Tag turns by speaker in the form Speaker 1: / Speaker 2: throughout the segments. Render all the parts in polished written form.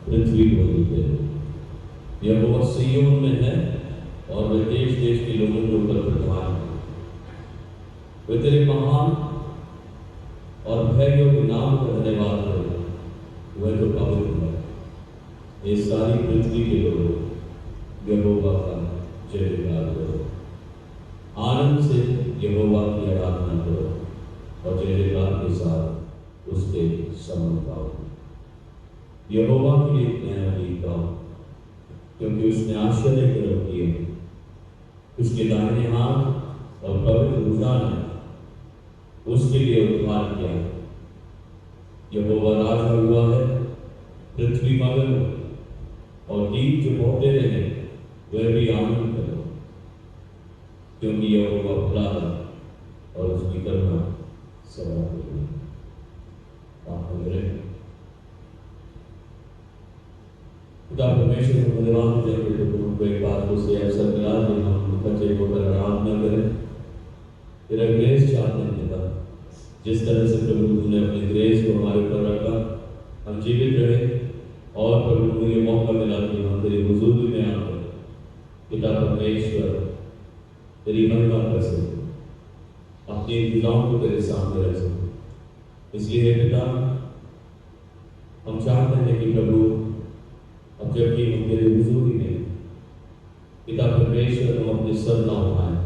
Speaker 1: पृथ्वी को देते हैं। यह बहुत सिय्योन में है और वह देश देश के लोगों के ऊपर प्रधान है। वे तेरे महान और भय योग्य नाम को धन्यवाद करो, वह तो पवित्र है। ये सारी पृथ्वी के लोग यहोवा का जयकार करो, आनंद से यहोवा की आराधना करो और जयकार के साथ उसके समन गाओ। यहोवा के लिए एक नया गीत गाओ, क्योंकि उसने आश्चर्य कर्म किए। उसके दाहिने हाथ और पवित्र भुजा ने उसके लिए उद्धार किया। यहोवा राजा हुआ है, पृथ्वी मगन और दीप जो बहते रहे वह भी आनंद करो, क्योंकि यहोवा भला है और उसकी करुणा सदा रहेगी। पिता परमेश्वर को धन्यवाद देंगे तो तुमको एक बार उसे अवसर मिला कि हम बच्चे को आराधना करें। तेरा ग्रेस चाहते हैं पिता, जिस तरह से प्रभु तुमने अपने ग्रेस को हमारे ऊपर रखा, हम जीवित रहे और प्रभु को ये मौका मिला कि हम तेरी हुजूरी में आकर पिता परमेश्वर तेरी महिमा कर सकें, अपनी भुजाओं को तेरे सामने रख सकें। इसलिए पिता हम चाहते हैं कि प्रभु अब जबकि हम तेरे हुजूरी में पिता परमेश्वर हम अपने सर ना उठाएं,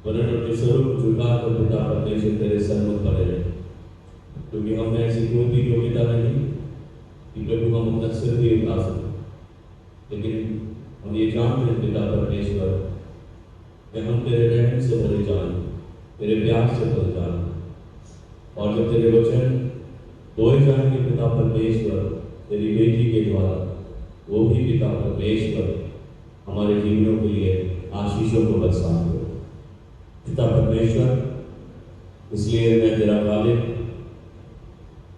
Speaker 1: वरन अपने सरों को झुकाकर पिता परमेश्वर तेरे सन्मुख खड़े रहे, क्योंकि हमने ऐसी कोई भी योग्यता नहीं कि प्रभु हम अपना सिर भी उठा सकें। लेकिन हम ये जानते हैं पिता परमेश्वर कि हम तेरे रहम से भरे जाएं, तेरे प्यार से भरे जाएं, और जब तेरे वचन बोए जाएंगे पिता परमेश्वर तेरी बेटी के द्वारा, वो भी पिता परमेश्वर हमारे जीवनों के लिए आशीषों को बरसाएंगे। पिता परमेश्वर, इसलिए मैं तेरा गालिब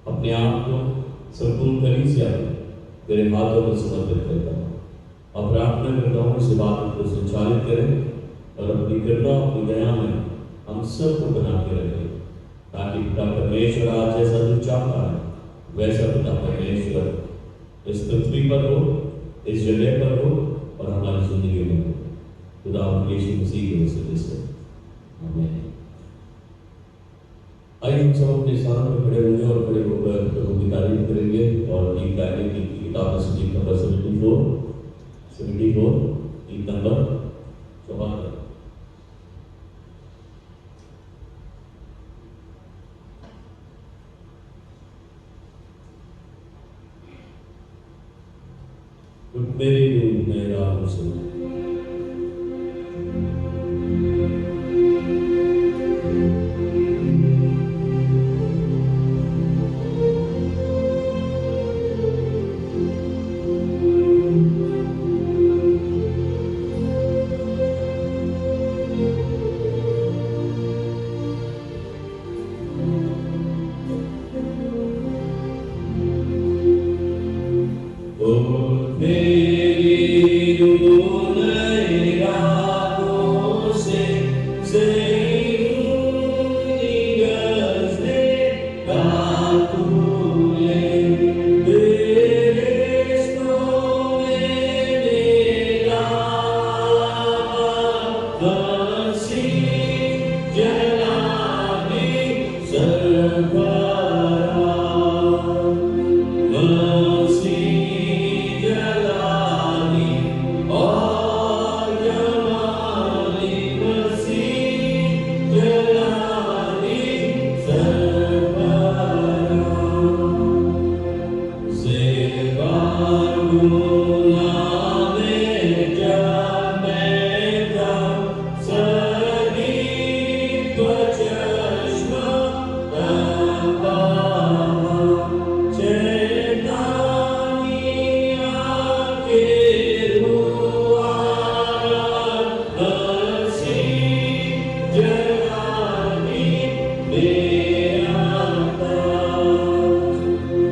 Speaker 1: अपने आप को संपूर्ण कलीसिया तेरे हाथों में समर्पित करता हूँ और प्रार्थना करता हूँ इस बात को संचालित करें और अपनी कृपा अपनी दया में हम सबको बना के रखें, ताकि पिता परमेश्वर आज जैसा तू चाहता है वैसा पिता परमेश्वर इस पृथ्वी पर हो, इस जगह पर हो और हमारी जिंदगी में हो। खुदा यीशु मसीह के वसीले से आमीन। आइए हम सब अपने स्थानों में खड़े होंगे और खड़े होकर प्रभु की तारीफ करेंगे और गीत गाएंगे। गीत की किताब से गीत नंबर 74 गीत नंबर 74। मेरी रूह मेरा हुस्न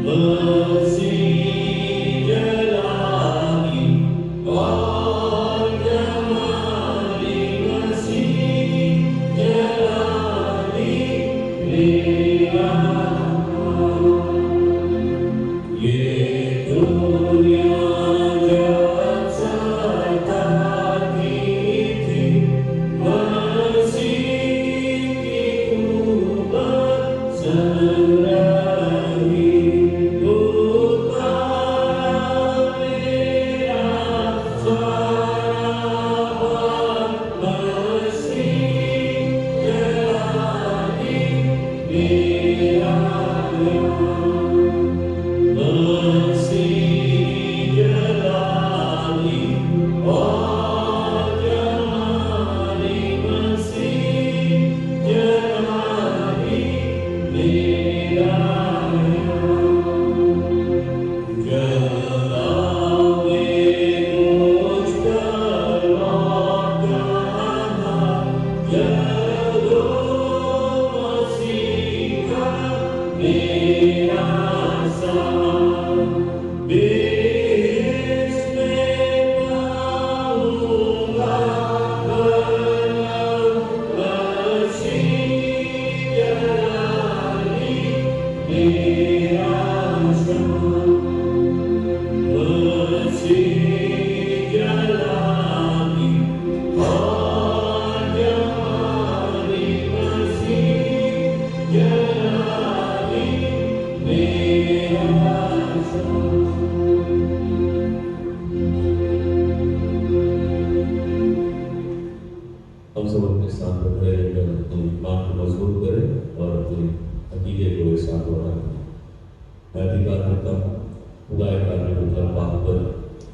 Speaker 2: Mercy, Jalal.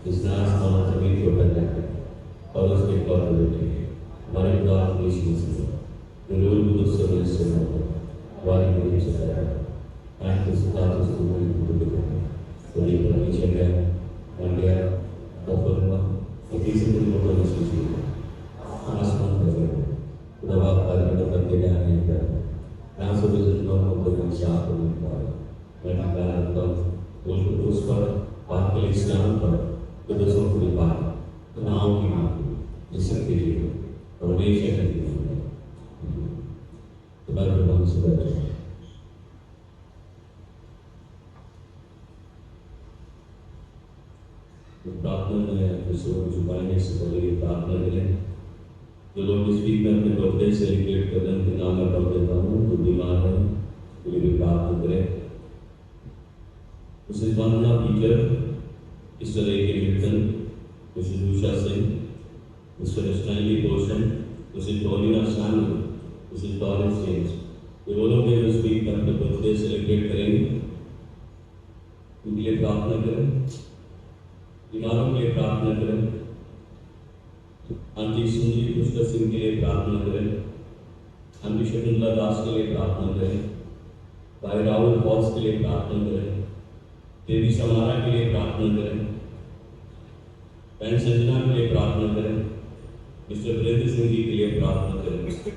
Speaker 1: जिसने आसमान और जमीन को पैदा किया और उसके इकलौते बेटे हमारे खुदा यीशु मसीह जो रूह कुदस से बने से वारी में से आया आंख के सुधार से सुबह को देखा तो लेकर नीचे गया बन गया ऑफर हुआ और तीसरे दिन को महसूस किया आसमान पर गया खुदा बाप का बदल के जाने का यहाँ से भी लोगों को भी शाप होने का मैं कहता हूँ उस पर बात के लिए इस्लाम पर तो दोस्तों को बात नाव की बात जिससे कीजिए और हमेशा करती है तो बात भगवान से बैठे प्रार्थना में विश्व झुकाने से पहले प्रार्थना करें जो लोग इस वीक में अपने बर्थडे सेलिब्रेट कर रहे हैं उनके नाम में पढ़ देता हूँ जो बीमार है तो ये भी प्रार्थना करें उसे वंदना Peter Mr A K Litton Mrs Usha Singh Mr Stanley Portion Mrs Tolina Shan Mrs Torrens James ये वो लोग हैं जो इस वीक में अपने बर्थडे सेलिब्रेट करेंगे उनके लिए प्रार्थना करें बीमारों के लिए प्रार्थना करें आंटी सुंदरी पुष्कर सिंह के लिए प्रार्थना करें आंटी शकुंतला दास के लिए प्रार्थना करें भाई राहुल फॉल्स के लिए प्रार्थना करें देवी समारा के लिए प्रार्थना करें बहन संजना के लिए प्रार्थना करें मिस्टर वीरेंद्र सिंह जी के लिए प्रार्थना करें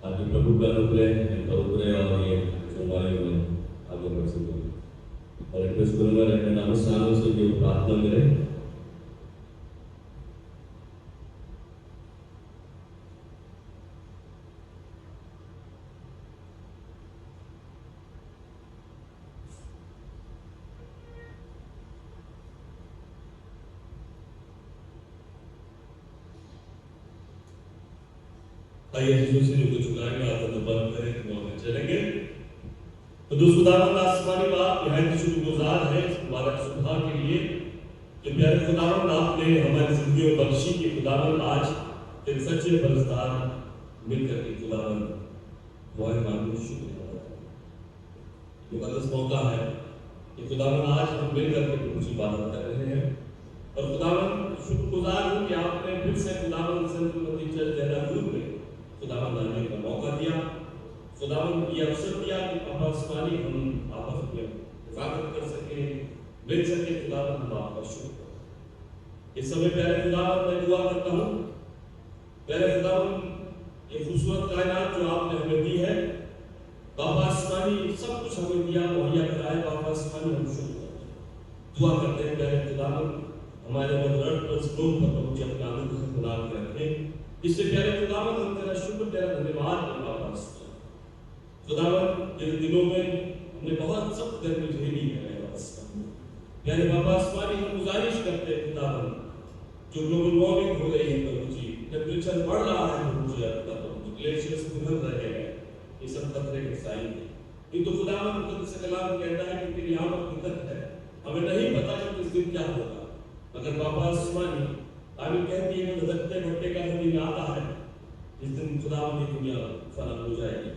Speaker 1: ताकि प्रभु का अनुग्रह और ये सुनवाई में आगे बढ़ सके और रिक्वेस्ट करूंगा अपने नामस्थानों से जो प्रार्थना करें
Speaker 2: आइए दूसरे लोग चुकाएंगे आप तो बंद करें तो हम चलेंगे तो खुदावंद आसमानी बाप यहाँ शुक्रगुजार है हमारा सुधार के लिए कि प्यारे खुदावंद आपने हमारी जिंदगी में बख्शी कि खुदावंद आज तेरे सच्चे बरसदार मिलकर के खुदावंद दुआएं मांगने शुक्रिया ये बदस मौका है कि खुदावंद आज हम मिलकर के तुझी इबादत कर रहे हैं और खुदावंद शुक्रगुजार हूँ कि आपने फिर से खुदावंद संतमती चर्च देहरादून में खुदावंद आने का मौका दिया खुदावंद ये अवसर दिया कि आपसमानी हम आपस में हिफाजत कर सके मिल सके खुदावंद हम आपका शुक्र इस समय प्यारे खुदावंद मैं दुआ करता हूँ प्यारे खुदावंद ये खूबसूरत कायनात जो आपने हमें दी है बाबा आसमानी सब कुछ हमें दिया मुहैया कराए बाबा आसमानी हम शुक्र दुआ करते हैं प्यारे खुदावंद हमारे मदरट पर स्लोक पर पहुंचे अपने आनंद से खुदा के रखें इससे प्यारे खुदावंद हम तेरा शुक्र तेरा धन्यवाद है बाबा खुदावंद तेरे दिनों में हमने बहुत सख्त गर्मी झेली है प्यारे बाबा आसमानी हम गुजारिश करते हैं खुदावंद जो ग्लोबल वार्मिंग हो रही है प्रभु जी टेम्परेचर बढ़ रहा है प्रभु जी ग्लेशियर्स पिघल रहे हैं ये सब खतरे के साइन है ये तो खुदावंद मुकद्दस कलाम कहता है कि तेरी आमद निकट है हमें नहीं पता कि किस दिन क्या होगा अगर बाबा आसमानी आमिर कहती है कि धधकते भट्टे का दिन आता है जिस दिन खुदावंद की दुनिया फना हो जाएगी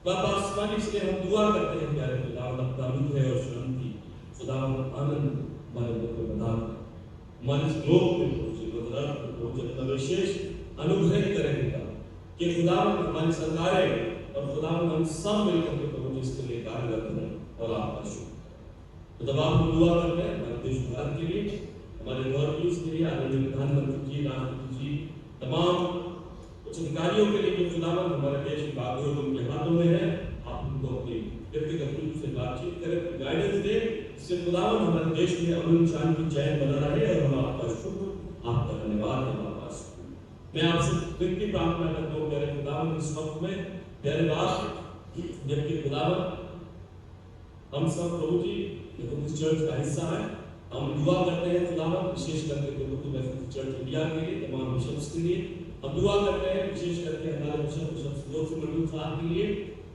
Speaker 2: बाबा आसमानी इसलिए हम दुआ करते हैं प्यारे खुदावंद अपना रूह है और शांति खुदावंद आनंद हमारे लोग को प्रदान कर हमारे इस लोक में पहुंचे मदरत में पहुंचे अपना विशेष अनुग्रह करेगा कि खुदावंद हमारी सरकारें और खुदावंद हम सब मिलकर के पहुंचे इसके लिए कार्यरत हैं और आपका शुक्र तो जब आप दुआ करते हैं हमारे देश भारत के लिए हमारे गवर्नमेंट के लिए आदरणीय प्रधानमंत्री जी राष्ट्रपति जी तमाम उच्च अधिकारियों के लिए जो खुदावंद हमारे देश की बागडोर उनके हाथों में है आप उनको अपनी व्यक्तिगत रूप से बातचीत करें गाइडेंस दें जिससे खुदावंद हमारे देश में अमन शांति चैन बना रहे और हम आपका शुक्र आपका धन्यवाद है बाबा मैं आपसे विनती प्रार्थना करता हूँ प्यारे खुदावंद इस वक्त में प्यारे बाप जबकि खुदावंद हम सब प्रभु जी इस चर्च का हिस्सा है हम दुआ करते हैं खुदावंद विशेष करके प्रभु चर्च इंडिया के लिए तमाम बिशप्स के लिए हम दुआ करते हैं विशेष करके हमारे बिशप मंडल साहब के लिए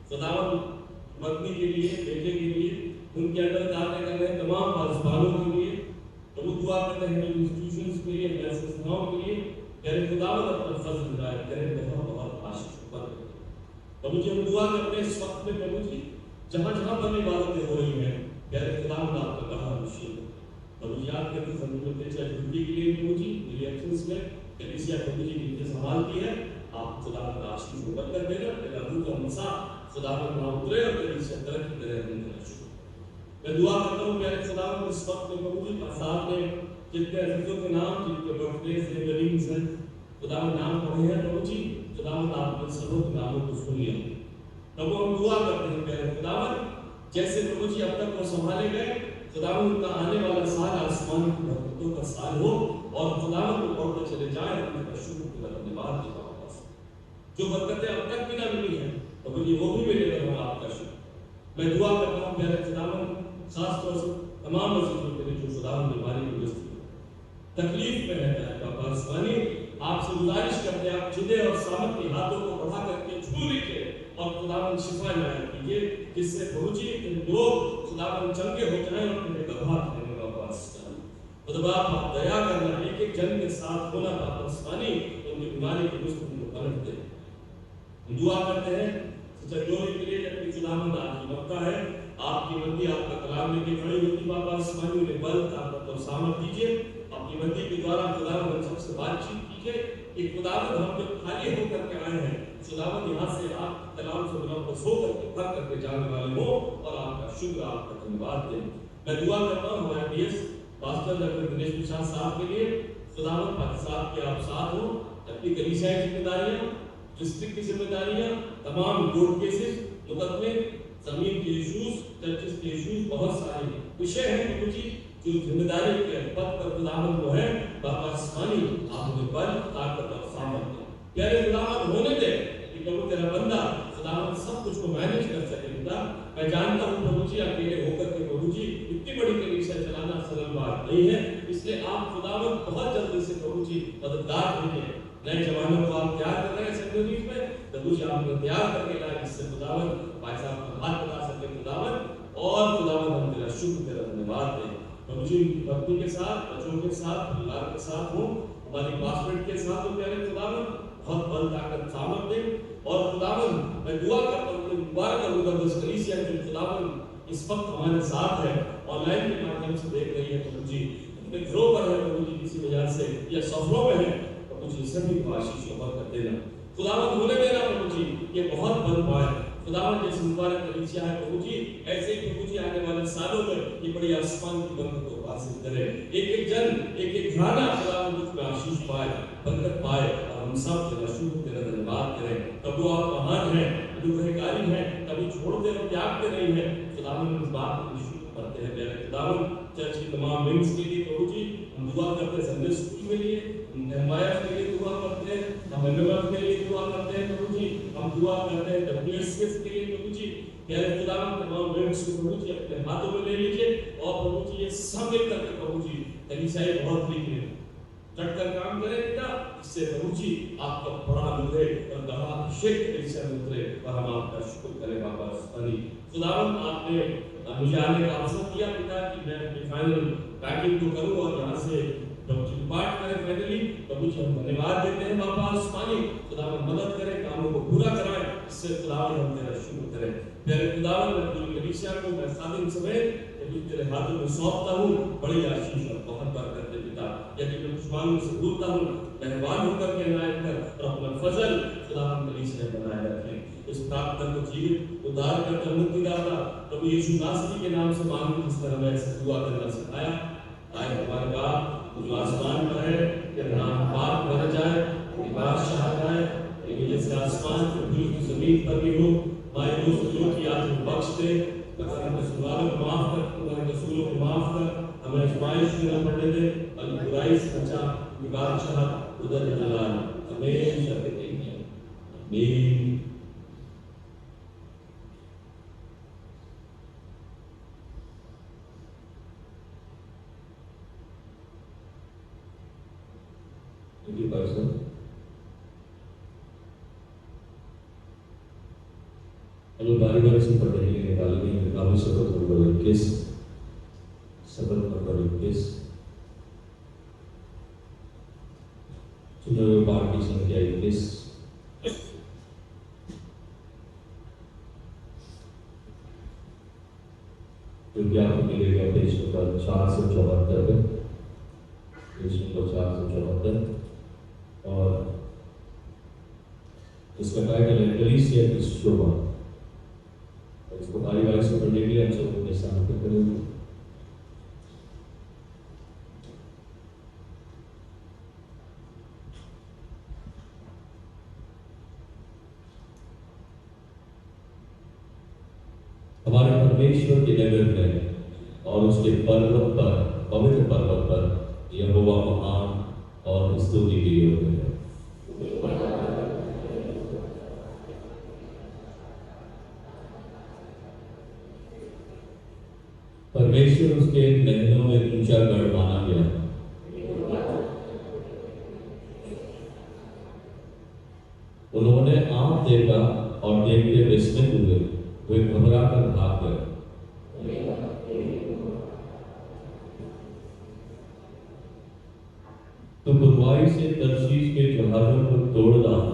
Speaker 2: खुदावंद पत्नी के लिए बेटे के लिए उनके अंडर कार्य कर रहे तमाम पासवानों के लिए प्रभु दुआ करते हैं इंस्टीट्यूशंस के लिए हमारे संस्थाओं के लिए प्यारे खुदावंद अपना फजल हिदायत करें बहुत बहुत आशीष प्रभु जी हम दुआ करते हैं इस वक्त में प्रभु जी जहाँ जहाँ पर इबादतें हो रही हैं प्यारे खुदावंद आपका कहा विषय और याद करते समय बोलते हैं छुट्टी के लिए प्रभु जी मेरी एब्सेंस में कलीसिया प्रभु जी की संभालती है, आप खुदा का आशीष को बरकत देना, तेरा रूह का मसा खुदा पर ना उतरे और कलीसिया तरक्की करे। मैं दुआ करता हूँ मेरे खुदा को इस वक्त में प्रभु जी साथ में जितने अजीजों के नाम जिनके बर्थडे सेलिब्रेशंस हैं खुदा में नाम पढ़े हैं प्रभु जी, खुदा आपने सबों के नामों को सुन लिया प्रभु। हम दुआ करते हैं मेरे खुदावन जैसे प्रभु जी अब तक वो संभाले गए, खुदावन उनका आने वाला साल आसमान की बरकतों का साल हो और खुदावन को पढ़ते चले जाए, उनका शुक्र धन्यवाद देता हूँ। जो बरकतें अब तक भी ना मिली है प्रभु जी वो भी मिलेगा हम आपका शुक्र। मैं दुआ करता हूँ मेरे खुदावन खास तौर से तमाम मसीहों के लिए जो खुदावन बीमारी की ग्रस्त तकलीफ में रहता है बाबा स्वामी, आपसे गुजारिश करते हैं आप जिदे और सामर्थ के हाथों को बढ़ा करके छू लीजिए और खुदावन शिफा इनायत कीजिए, जिससे प्रभु जी लोग खुदावन चंगे हो जाएं और उन्हें गवाह देने का वास्ता। खुदा आप दया करना, एक एक जन के साथ होना बाबा स्वामी, उनकी बीमारी की ग्रस्त को पलट दे। दुआ करते हैं सच्चाई के लिए जबकि खुदावन आपकी मक्का है, आपकी बंदी आपका कलाम लेके खड़ी होती बाबा स्वामी, उन्हें बल ताकत और सामर्थ दीजिए, अपनी बंदी के द्वारा खुदावन सबसे बातचीत कीजिए कि खुदावन हम जो खाली होकर के आए हैं खुदावन यहाँ से आप कलाम से बिना बस होकर के भर करके जाने वाले हो और आपका शुक्र आपका धन्यवाद दें। मैं दुआ करता हूँ हमारे PS pastor doctor Dinesh Prasad साहब के लिए, खुदावन पाकिस्तान के आप साथ हो, अपनी कलीसियाई जिम्मेदारियां, डिस्ट्रिक्ट की जिम्मेदारियां, तमाम कोर्ट केसेस, मुकदमे, जमीन के इश्यूज, चर्चेस के इश्यूज, बहुत सारे विषय हैं प्रभु जी जो जिम्मेदारी के पद पर खुदावन को है बाबा स्वामी, आप हमें बल ताकत और सामर्थ दें। प्यारे खुदावन होने दे कि प्रभु तेरा बंदा खुदावन सब कुछ को मैनेज कर सके। खुदा मैं जानता हूँ प्रभु जी अकेले होकर के प्रभु जी इतनी बड़ी कलीसिया चलाना सरल बात नहीं है, इसलिए आप खुदावन बहुत जल्दी से प्रभु जी मददगार होंगे। नए जवानों को आप तैयार कर रहे हैं सेक्रेटरीज में, प्रभु जी आपको तैयार करके लाए जिससे खुदावन भाई साहब का हाथ बता सके खुदावन, और खुदावन हम तेरा शुक्र तेरा धन्यवाद दें। प्रभु जी भक्ति के साथ, बच्चों के साथ, परिवार के साथ हो, हमारी क्लासमेट के साथ हो प्यारे खुदावन, बहुत बल ताकत सामर्थ दें। और खुदावन मैं दुआ करता हूँ मुबारक करूँगा उस कलीसिया जो खुदावन इस वक्त हमारे साथ है, ऑनलाइन के माध्यम से देख रही है प्रभु जी, अपने घरों पर है प्रभु जी किसी वजह से या सफरों में है प्रभु जी, सभी को आशीष और बरकत देना खुदावन, होने देना प्रभु जी ये बहुत बल पाए खुदावन जैसे मुबारक कलीसिया है प्रभु जी, ऐसे ही प्रभु जी आने वाले सालों में ये बड़ी आसमान की बरकत को हासिल करे, एक एक जन एक एक घराना खुदावन मुझ में आशीष पाए, बरकत पाए और हम सब तेरा शुक्र तेरा धन्यवाद करें। प्रभु आप महान हैं, अनुग्रहकारी हैं, कभी छोड़ते और त्यागते नहीं हैं खुदावन, इस बात को शुक्र करते हैं मेरे खुदावन। चर्च की तमाम विंग्स के लिए प्रभु जी हम दुआ करते हैं, संडे स्कूल के लिए, एमवाईएफ के लिए दुआ करते हैं, हम एमएमएफ के लिए दुआ करते हैं प्रभु जी, हम दुआ करते हैं डब्ल्यूएसएस के लिए प्रभु जी, मेरे खुदावन तमाम विंग्स को प्रभु जी अपने हाथों में ले लीजिए और प्रभु जी ये सब मिल करके प्रभु जी कलीसिया बहुत लिखे डटकर काम करें पिता, इससे प्रभु जी आपका बड़ा अनुग्रह और दवा अभिषेक कलीसिया में उतरे और हम आपका शुक्र करें बाबा स्वामी। खुदावन आपने मुझे आने का अवसर दिया पिता कि मैं अपनी फाइनल पैकिंग को करूं और यहाँ से प्रभु जी पाठ करें फाइनली, प्रभु जी हम धन्यवाद देते हैं बाबा स्वामी, खुदावन मदद करें, कामों को पूरा कराएं, इससे खुदावन हम तेरा शुक्र करें। मेरे खुदावन मैं पूरी कलीसिया को मैं खादिम समेत तेरे हाथों में सौंपता हूँ, बड़ी आशीष और बहुत बरकत दे पिता, यदि मैं कुछ मांगने से भूलता हूँ मेहरबान होकर के इनायत कर और अपना फजल खुदावन कलीसिया बनाए रखें। इस प्रार्थना को जीवित उद्धार करके मुक्तिदाता प्रभु यीशु नासरी के नाम से मांगू, जिस तरह मैं ऐसे दुआ करना सिखाया। आए हमारे बाप जो आसमान पर है, तेरा नाम पाक बन जाए, तेरी बादशाह आए, लेकिन जैसे आसमान की धूल जमीन पर भी हो, हमारे दोस्तों की आज बख्श दे, कसूरों को माफ कर, तुम्हारे कसूरों को माफ कर, हमें आजमाइश में न पड़ने दे, और बुराई से बचा, बादशाह उधर जलाल हमेशा देते हैं। आमीन।
Speaker 1: बारी बारी से पढ़ने के लिए निकालेंगे निकामी शब्द नंबर 21, शब्द नंबर 21, चुने हुए पाठ की संख्या 21। जो कि आपको मिलेगा पेज नंबर 474 पे, पेज नंबर 474, और इसका टाइटल है कलीसिया की शोभा। इसको बारी से पढ़ने के लिए हम सब अपने सामने करेंगे। हमारे परमेश्वर के नगर में और उसके पर्वत पर, पवित्र पर्वत पर यहोवा महान और स्तुति के योग्य है। परमेश्वर उसके महलों में ऊंचा गढ़ माना गया। उन्होंने आँख देखा और देखते विस्मित हुए, वे घबरा कर भाग गए। तो बुराई से तर्शीश के जहाजों को तोड़ डाला।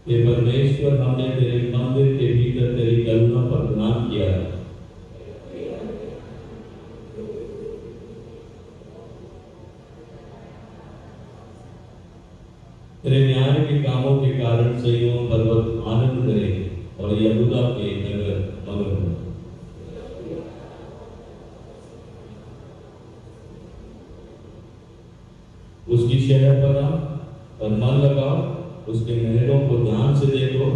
Speaker 1: हे परमेश्वर, हमने तेरे मंदिर के भीतर तेरी करुणा पर ध्यान किया है। तेरे न्याय के कामों के कारण सिय्योन पर्वत आनंद करे और यहूदा के नगर मगन हो। उसकी शहर पर आओ और मन लगाओ, उसके महलों को ध्यान से देखो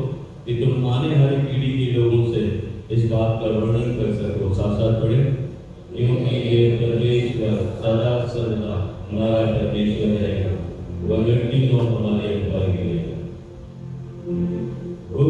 Speaker 1: कि तुम आने वाली पीढ़ी के लोगों से इस बात का वर्णन कर सको। साथ साथ पढ़े, क्योंकि ये परमेश्वर सदा सदा हमारा परमेश्वर रहेगा, वह व्यक्ति जो हमारे ऊपर गिरेगा। ओ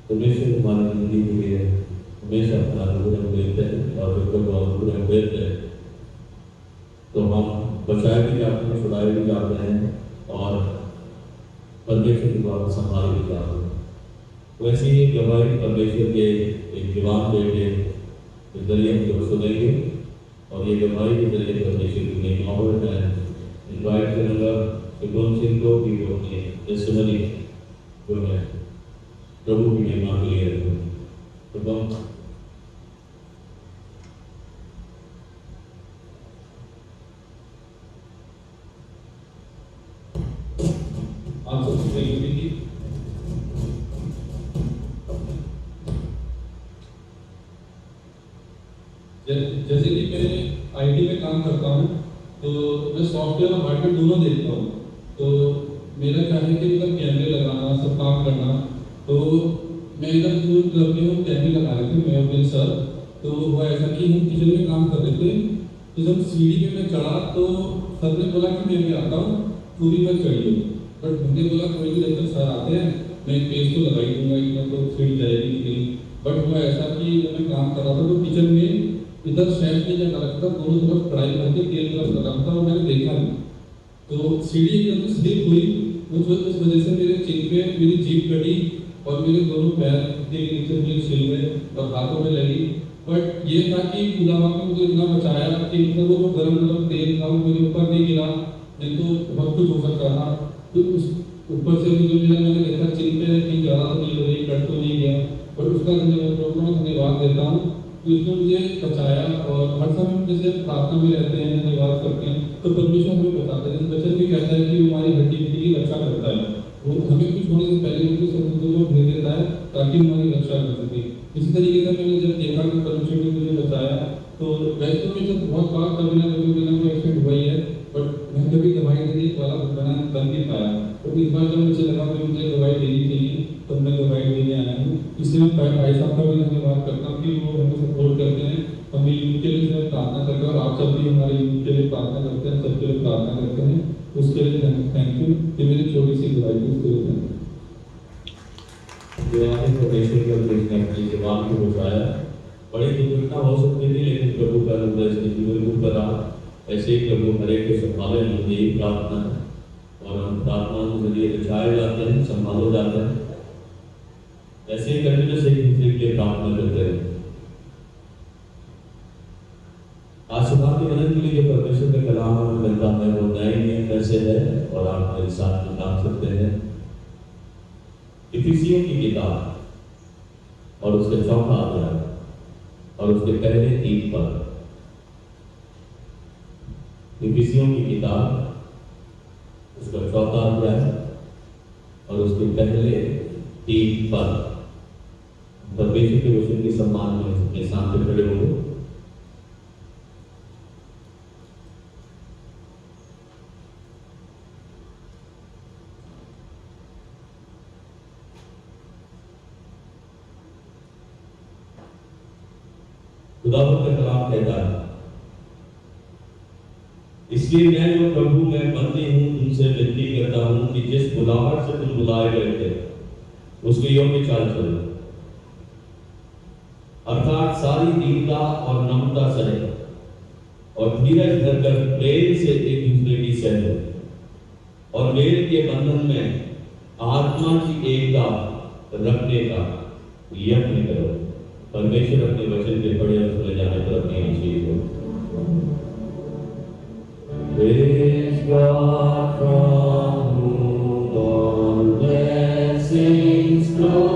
Speaker 1: परमेश्वर हमारी जिंदगी के लिए हमेशा अपना अनुग्रह देते हैं और जब तक वो अनुग्रह देते हैं तो हम बचाए भी जाते हैं, छुड़ाए भी जाते हैं और परमेश्वर की बात संभाल भी जाते हैं। वैसे ही गवाही परमेश्वर के एक जवान बेटे के जरिए हम लोग सुनेंगे और ये गवाही के जरिए परमेश्वर की महिमा हो रहा है। इन्वाइट करूँगा सुगम सिंह को कि वो अपनी टेस्टिमनी जो है प्रभु की महिमा के लिए तो आप सबसे पहले
Speaker 3: जैसे कि मैं आईटी में काम करता हूँ तो मैं सॉफ्टवेयर और हार्डवेयर दोनों देखता हूँ। तो मेरा क्या है कि मतलब कैमरे लगाना, सब काम करना, तो मैं इधर दूर करके हम कैमरे लगा रहे थे, मैं और मेरे सर। तो हुआ ऐसा कि हम किचन में काम कर रहे थे, तो जब सीढ़ी पे मैं चढ़ा तो सर ने बोला कि मैं भी आता हूँ, तू भी मत चढ़िए। बट मुझे बोला कोई भी जब सर आते हैं मैं एक पेज तो लगा ही दूंगा, इतना तो सीढ़ी जाएगी नहीं। बट हुआ ऐसा कि जब मैं काम कर रहा था तो किचन में इधर शेफ ने जगह रखा था, दोनों तरफ कढ़ाई भर के तेल गरम रखा था और मैंने देखा नहीं, तो सीढ़ी एकदम से स्लिप हुई। उस वजह से मेरे चिन पे मेरी जीभ कटी और मेरे दोनों पैर के नीचे मेरे सिर में और हाथों में लगी। बट ये था कि खुदा ने मुझे इतना बचाया कि मतलब वो जो गरम तेल था वो मेरे ऊपर नहीं गिरा, नहीं तो बहुत कुछ हो सकता था। तो उस ऊपर से भी जो मैंने देखा चिन पे कहीं ज़्यादा तो नहीं लगी, कट तो नहीं गया, बट उसका धन्यवाद देता हूँ कि उसने मुझे बचाया। और हर समय जैसे प्रार्थना में रहते हैं, धन्यवाद करते हैं, तो परमेश्वर हमें बताते हैं। बचन भी कहता है कि हमारी हड्डी की रक्षा करता है, वो हमें कुछ होने से पहले उनको सब धीरे देता है ताकि हमारी रक्षा कर सके। इसी तरीके से मैंने जब देखा कि परमेश्वर ने मुझे बचाया, तो वैसे तो मुझे बहुत बार कभी ना कोई एक्सीडेंट हुआ ही है, बट मैं कभी दवाई देने वाला भुगतान कर नहीं पाया। तो इस बार जब मुझे लगा कि मुझे दवाई देनी चाहिए तो मैं दवाई देने आया हूँ। इसलिए मैं भाई साहब का भी धन्यवाद करता हूँ कि वो हमें सपोर्ट करते हैं, हमें यूथ के लिए प्रार्थना करते हैं, और आप सब भी हमारे यूथ के लिए प्रार्थना करते हैं, सबके लिए प्रार्थना करते हैं, उसके लिए थैंक यू। ये मेरी छोटी सी दवाई थी, उसके लिए थैंक यू।
Speaker 1: जो आपने परमेश्वर के उपदेश ने अपनी जवान को बचाया, बड़ी दुर्घटना हो सकती थी, लेकिन प्रभु का अनुग्रह इसके जीवन को बना। ऐसे ही प्रभु हर एक को संभाले, मुझे यही प्रार्थना है, और हम प्रार्थना के जरिए बचाए जाते हैं, संभाले जाते हैं। ऐसे ही कंटिन्यूस एक दूसरे के लिए प्रार्थना करते हैं। आज सुबह के वचन के लिए जो परमेश्वर का कलाम हमें मिलता है वो नए नियम में से है, और आप मेरे साथ में काम सकते हैं। इफिसियों की किताब और उसके 4वां अध्याय और उसके पहले 3 पद। इफिसियों की किताब उसका 4वां अध्याय और उसके पहले 3 पद। परमेश्वर के वचन के सम्मान में अपने सामने खड़े हो। खुदावंद का कलाम कहता है, इसलिए मैं जो प्रभु में बंदी हूं तुमसे विनती करता हूं कि जिस बुलाहट से तुम बुलाए गए थे उसके योग्य चाल चलो, अर्थात सारी दीनता और नम्रता से और धीरज धरकर प्रेम से एक दूसरे की सह और मेल के बंधन में आत्मा की एकता रखने का यत्न करो। परमेश्वर अपने वचन के पढ़े और सुने जाने पर अपनी चीज हो। Praise God from whom all blessings flow.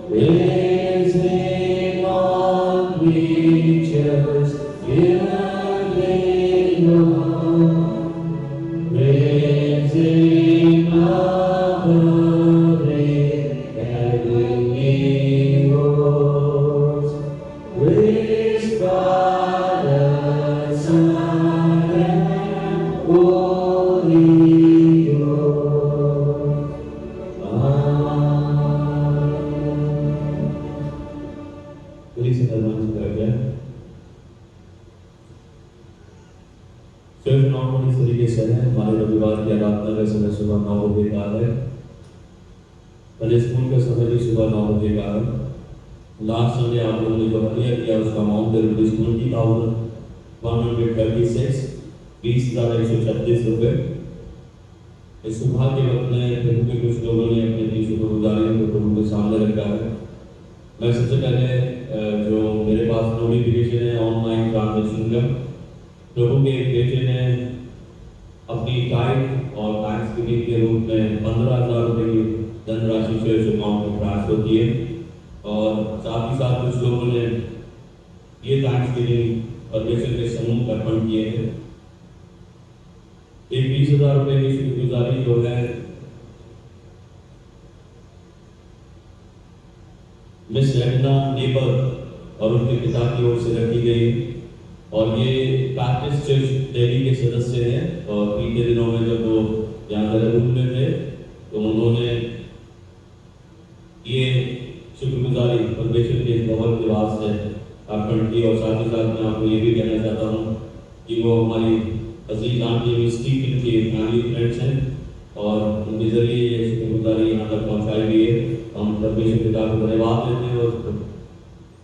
Speaker 1: Praise Him all creatures given below. Praise Him above heavenly hosts. Praise God the Son and Holy Ghost. Amen. Please advance again. सिर्फ नॉर्मल इस तरीके से है। हमारे रविवार की आराधना का समय सुबह 9 बजे का है। पहले स्कूल का समय भी सुबह 9 बजे का है। लास्ट संडे आप लोगों ने जो हदिया किया उसका अमाउंट है ₹20,136 20,136 रुपये। इस सुबह के वक्त में प्रभु के कुछ लोगों ने अपने दी शुक्रगुजारी को प्रभु के सामने रखा है। मैं सबसे पहले जो मेरे पास नोटिफिकेशन है ऑनलाइन ट्रांजेक्शन का, प्रभु के एक बेटे ने अपनी टाइप और टैक्स गिविंग के रूप में 15,000 रुपये की धनराशि से उस अकाउंट में ट्रांसफर किए, और साथ ही साथ कुछ लोगों ने ये टैक्स गिविंग परमेश्वर के समूह पर अर्पण किए हैं। एक 20,000 रुपये की शुक्रगुजारी जो है मिस एडना नेबर और उनके पिता की ओर से रखी गई, और ये बैप्टिस्ट चर्च दिल्ली के सदस्य हैं। और बीते दिनों में जब वो यहाँ देहरादून में थे तो उन्होंने ये शुक्रगुजारी परमेश्वर के भवन के वास्ते अर्पण की। और साथ ही साथ मैं आपको ये भी कहना चाहता हूँ कि वो हमारी अजीज आंटी स्टीफन की फैमिली फ्रेंड्स हैं, और उनके जरिए ये शुक्रगुजारी यहाँ तक पहुँचाई गई है। हम परमेश्वर पिता को धन्यवाद देते हैं और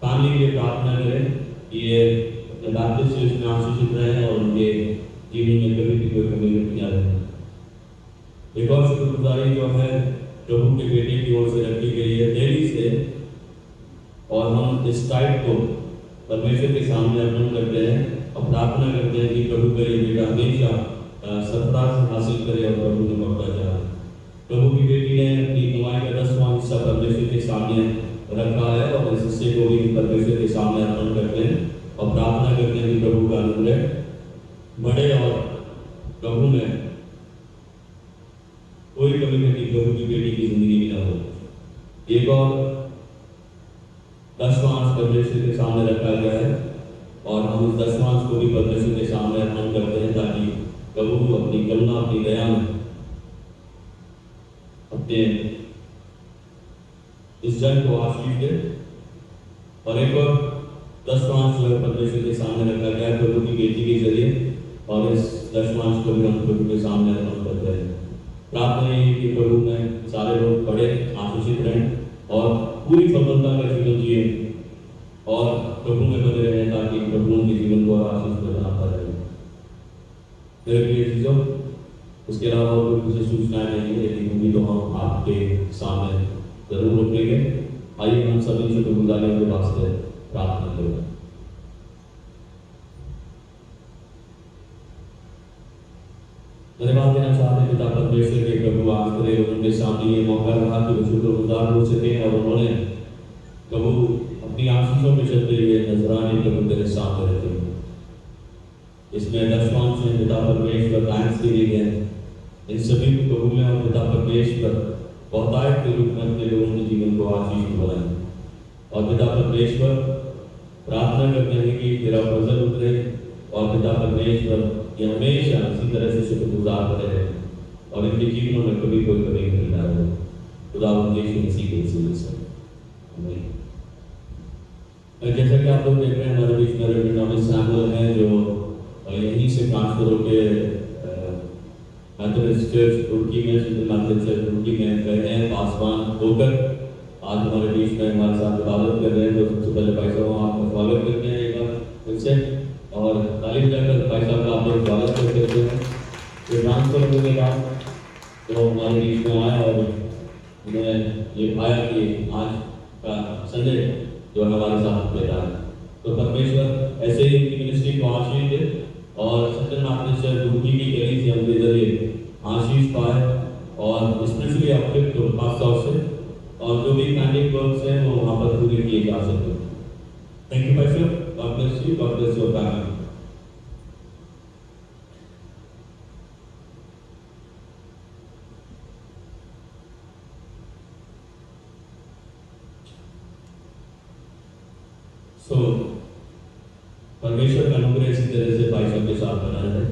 Speaker 1: फैमिली के लिए प्रार्थना करें कि ये बैप्टिस्ट चर्च में आशीषित रहे और उनके जीवन में कभी भी कोई कमी नहीं आ रही। एक और शुक्रगुजारी जो है प्रभु के बेटे की ओर से रखी गई है दिल्ली से, और हम इस टाइप को परमेश्वर के सामने अर्पण करते हैं और प्रार्थना करते हैं कि प्रभु का ये बेटा हमेशा सफलता हासिल करे और प्रभु में बढ़ता जाए। प्रभु की बेटी ने अपनी कमाई का 10वां हिस्सा परमेश्वर के सामने रखा है, और इस हिस्से को भी परमेश्वर के सामने अर्पण करते हैं और प्रार्थना करते हैं कि प्रभु का अनुग्रह बढ़े और प्रभु में कोई कमी नहीं, प्रभु की बेटी की जिंदगी में ना हो। सामने रखा गया है और हम इस दशमांश को भी परमेश्वर के सामने अर्पण करते हैं ताकि प्रभु अपनी करुणा अपनी दया में अपने इस जन को आशीष दे। और एक और दशमांश जो है परमेश्वर के सामने रखा गया है प्रभु की बेटी के जरिए और इस दशमांश को भी हम प्रभु के सामने अर्पण करते हैं। प्रार्थना है कि प्रभु में सारे लोग बड़े आशीषित रहें और पूरी सफलता का जीवन जिए और प्रभु में बने रहें ताकि प्रभु उनके जीवन को आशीष बनाता रहे। मेरे प्रिय चीजों, उसके अलावा और कोई विशेष सूचनाएं नहीं है, लेकिन उम्मीद तो हम आपके सामने जरूर रखेंगे। आइए हम सभी शुक्रगुजारी के वास्ते प्रार्थना करें। धन्यवाद देना चाहते हैं पिता परमेश्वर के प्रभु आज करे उनके सामने ये मौका रहा कि वो शुक्रगुजार हो सके और उन्होंने प्रभु अपनी आशीषों में चलते हुए नजराने प्रभु तेरे सामने रखे। इसमें दशमांश में पिता परमेश्वर थैंक्स के लिए गए इन सभी को प्रभु में और पिता परमेश्वर बहुतायत के रूप में अपने लोगों के जीवन को आशीष बनाए। और पिता परमेश्वर प्रार्थना करते हैं कि तेरा फजल उतरे और पिता परमेश्वर ये हमेशा इसी तरह से शुक्रगुजार रहे और इनके जीवनों में कभी कोई कमी नहीं ला रहे। खुदा यीशु मसीह के वसीले से आमीन। जैसा कि आप लोग देख रहे हैं हमारे बीच में रेवरेंड टॉमस सैमुअल हैं जो यहीं से ट्रांसफर होकर मेथोडिस्ट चर्च रुड़की में मेथोडिस्ट चर्च रुड़की में गए हैं पासवान होकर आज हमारे बीच में हमारे साथ इबादत कर रहे हैं। तो सबसे पहले भाई साहब आपका स्वागत करते हैं एक बार फिर से और तालीम जाकर भाई साहब का आप लोग स्वागत करते हैं। तो ट्रांसफर होने के बाद तो हमारे बीच में आया और उन्हें ये पाया कि आज का संडे जो हमारे साथ बेटा है। तो परमेश्वर ऐसे ही उनकी मिनिस्ट्री को आशीष दे और सज्जन मैथोडिस्ट रुड़की की कलीसिया के जरिए आशीष पाए और स्पिरिचुअली अपलिफ्ट हो खास तौर से और जो भी पेंडिंग वर्क्स हैं वो वहाँ पर पूरे किए जा सके। थैंक यू भाई साहब। God bless you. God bless your family. So, परमेश्वर का अनुग्रह इसी तरह से भाई साहब के साथ बना है।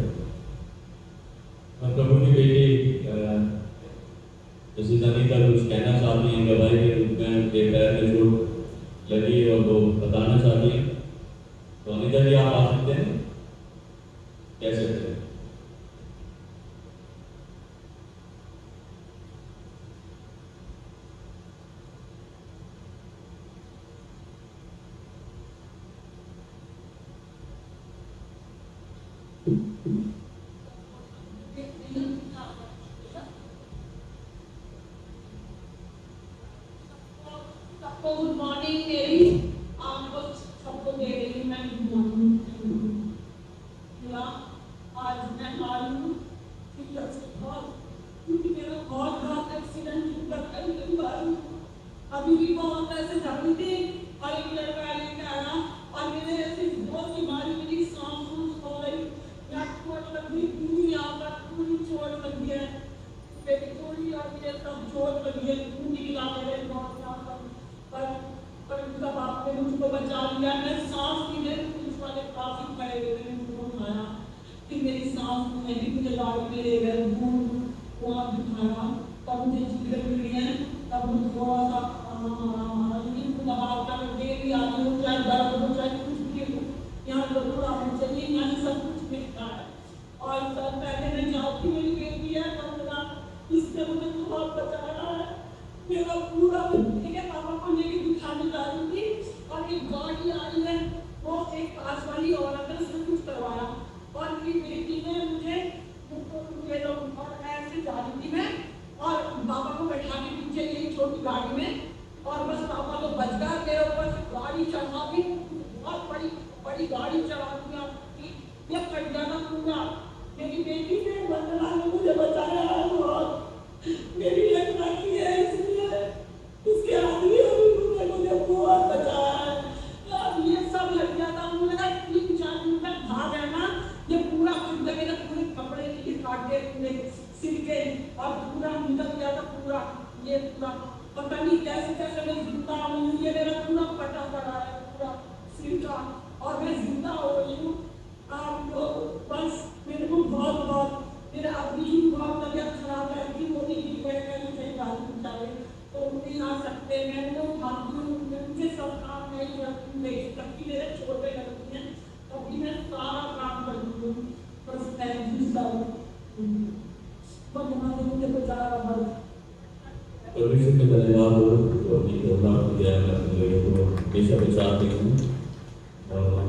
Speaker 1: प्रभु की बेटी जैसे अनीता कुछ कहना चाहती हैं गवाही के रूप में उनके पैर में चोट लगी और वो बताना चाहती हैं। तो अनीता जी आप आ सकते हैं, कह सकते हैं।
Speaker 4: गुड मॉर्निंग मेरी आपको सबको दे रही हूँ मैं गुड मॉर्निंग। आज मैं हाल हूँ क्योंकि मेरा बहुत एक्सीडेंट अभी भी बहुत ऐसे जाती थी और एक लड़का लेके आया और मेरे ऐसी बहुत बीमारी मेरी सांस हो रही चोट लग गई पूरी यहाँ पर पूरी चोट लगी है मेरी थोड़ी और मेरे सब चोट लगी है खून निकला मेरे बहुत पर उनका बाप ने मुझको बचा लिया। मैं सांस की देर पुलिस वाले काफी खड़े हुए थे मुझको उठाया फिर मेरी सांस में भी मुझे गाड़ी में ले गए वहाँ दिखाया तब मुझे चीजें मिली हैं तब मुझे थोड़ा सा दबाव डेली आती हूँ चाहे दर्द हो चाहे कुछ भी हो यहाँ जरूर आना चाहिए। यहाँ सब कुछ मिलता है और सर पहले मैं जाती मेरी बेटी है तब इसने मुझे बहुत बचाया है। मेरा पूरा पापा को लेके दिखाने जा रही थी और एक गाड़ी आई है वो एक पास वाली औरत ने उसने कुछ करवाया और मेरी बेटी ने मुझे और ऐसे जा रही थी मैं और पापा को बैठा के पीछे यही छोटी गाड़ी में और बस पापा तो बच गया मेरे ऊपर से गाड़ी चढ़ा दी बहुत बड़ी गाड़ी चढ़ा दी ये कट जाना पूरा। मेरी बेटी ने बंदना ने मुझे बचाया है बहुत मेरी एक लड़की है इसलिए उसके आदमी अभी मुझे बहुत बचाया है। अब ये सब लग जाता मुझे 3-4 दिन तक भाग है ना ये पूरा खुद मेरे पूरे कपड़े की काट के सिर के और पूरा निकल गया था पूरा ये पता नहीं कैसे मैं जिंदा हूँ ये मेरा पूरा पटा पड़ा है पूरा सिर का sabe? Quando mais eu vou preparar a
Speaker 1: परमेश्वर के धन्यवाद हो तो अपनी करुणा की दया करने लगे तो हमेशा बचाते हैं और हम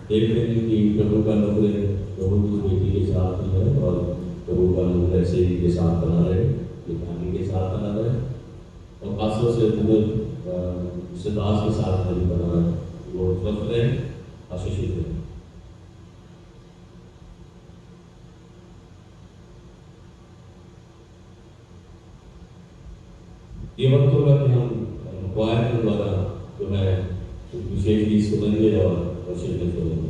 Speaker 1: देखते हैं कि प्रभु का अनुग्रह प्रभु की बेटी के साथ ही है और प्रभु का अनुग्रह से ही के साथ बना रहे, ये कहानी के साथ बना रहे और खासतौर से सिद्धार्थ के साथ नहीं बना रहे, वो स्वस्थ रहे, आशीषित रहे। ये वक्त होगा कि हम क्वायर के द्वारा जो है विशेष गीत सुनेंगे और वर्षिप में सुनेंगे।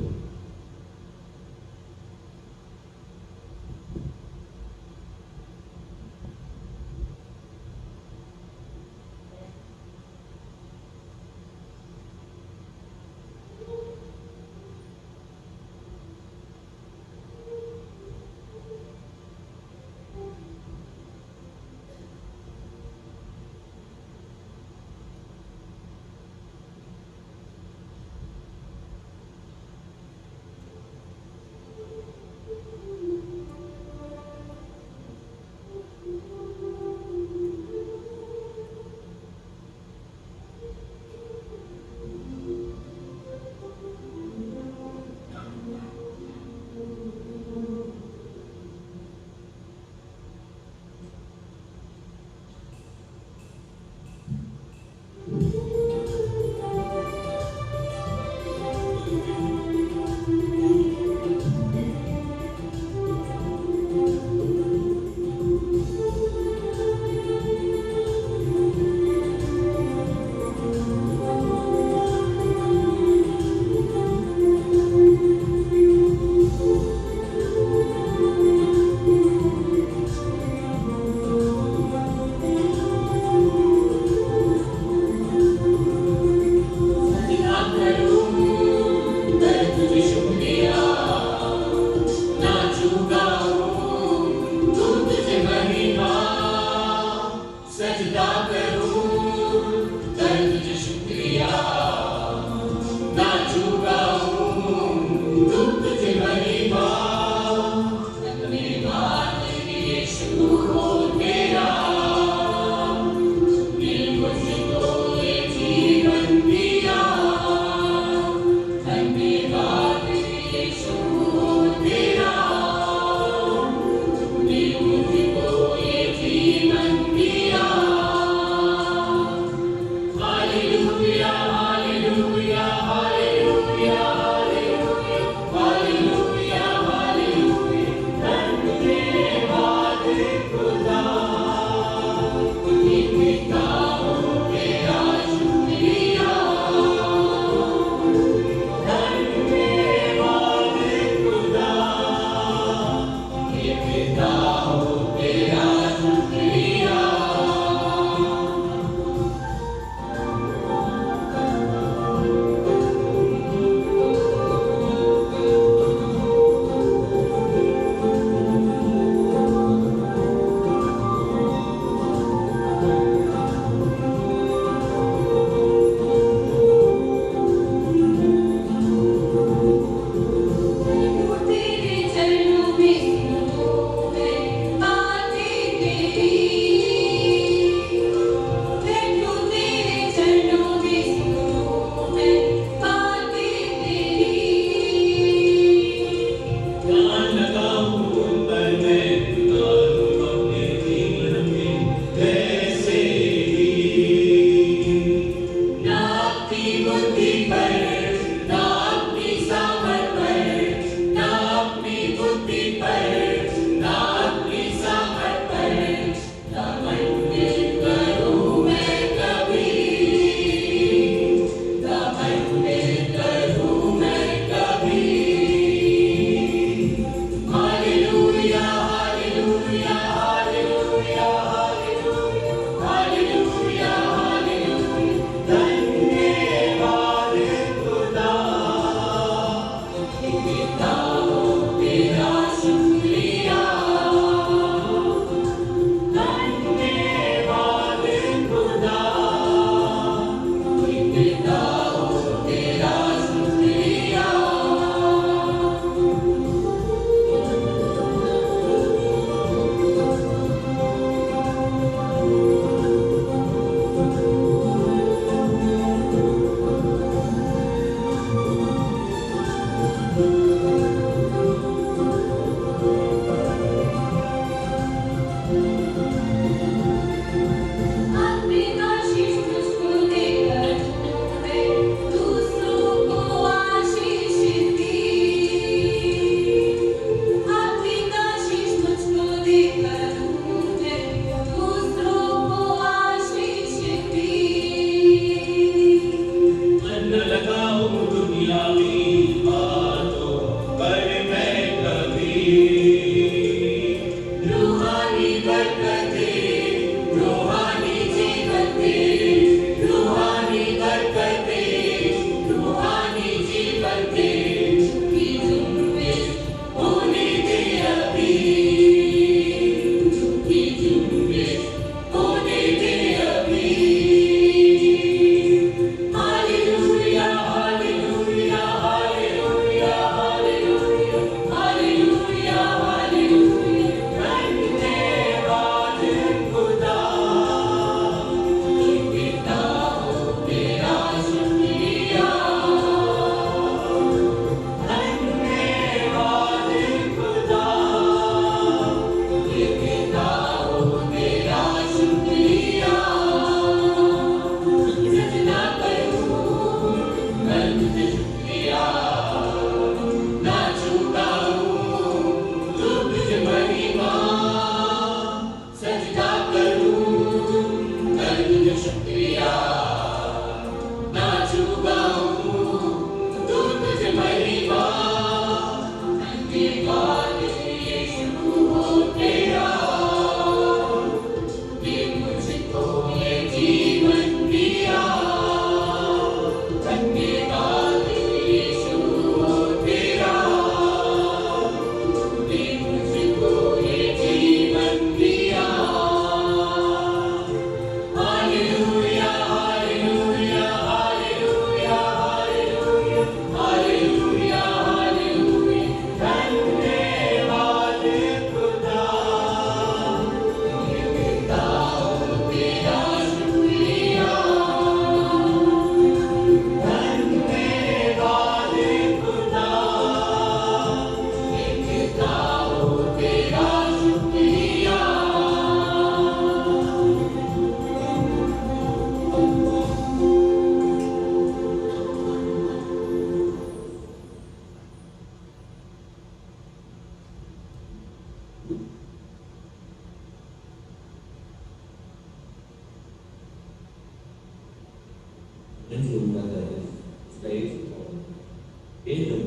Speaker 5: हे तुम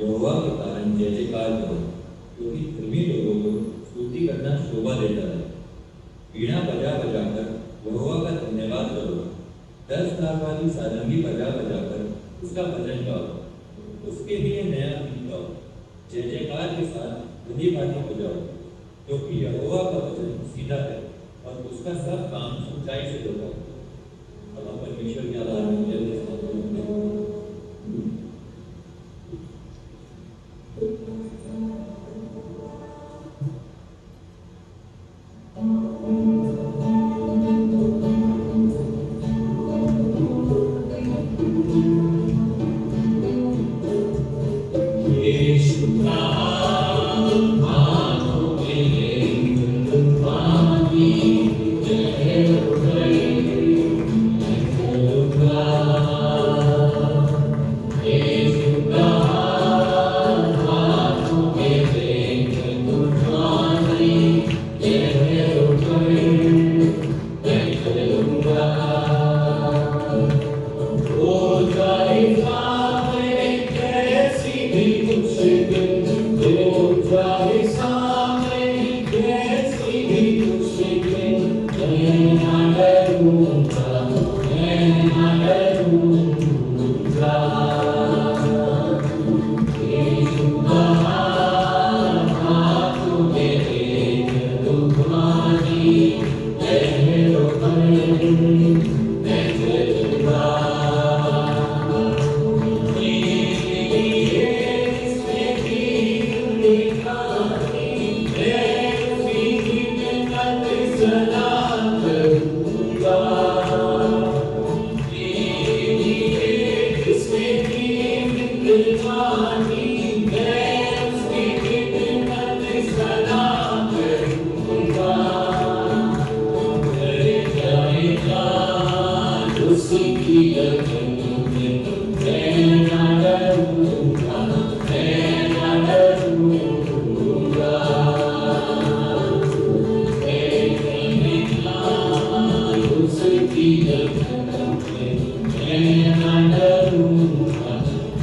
Speaker 5: यहोवा के कारण जय जयकार करो, क्योंकि धर्मी लोगों को स्तुति करना शोभा देता है। वीणा बजा बजाकर यहोवा का धन्यवाद करो, 10 तार वाली सारंगी बजा बजाकर उसका भजन गाओ, उसके लिए नया गीत गाओ, जय जयकार के साथ धनी भाटी बजाओ, क्योंकि यहोवा का वचन सीधा है और उसका सब काम सच्चाई से होता है। अब हम परमेश्वर की आराधना करते हैं।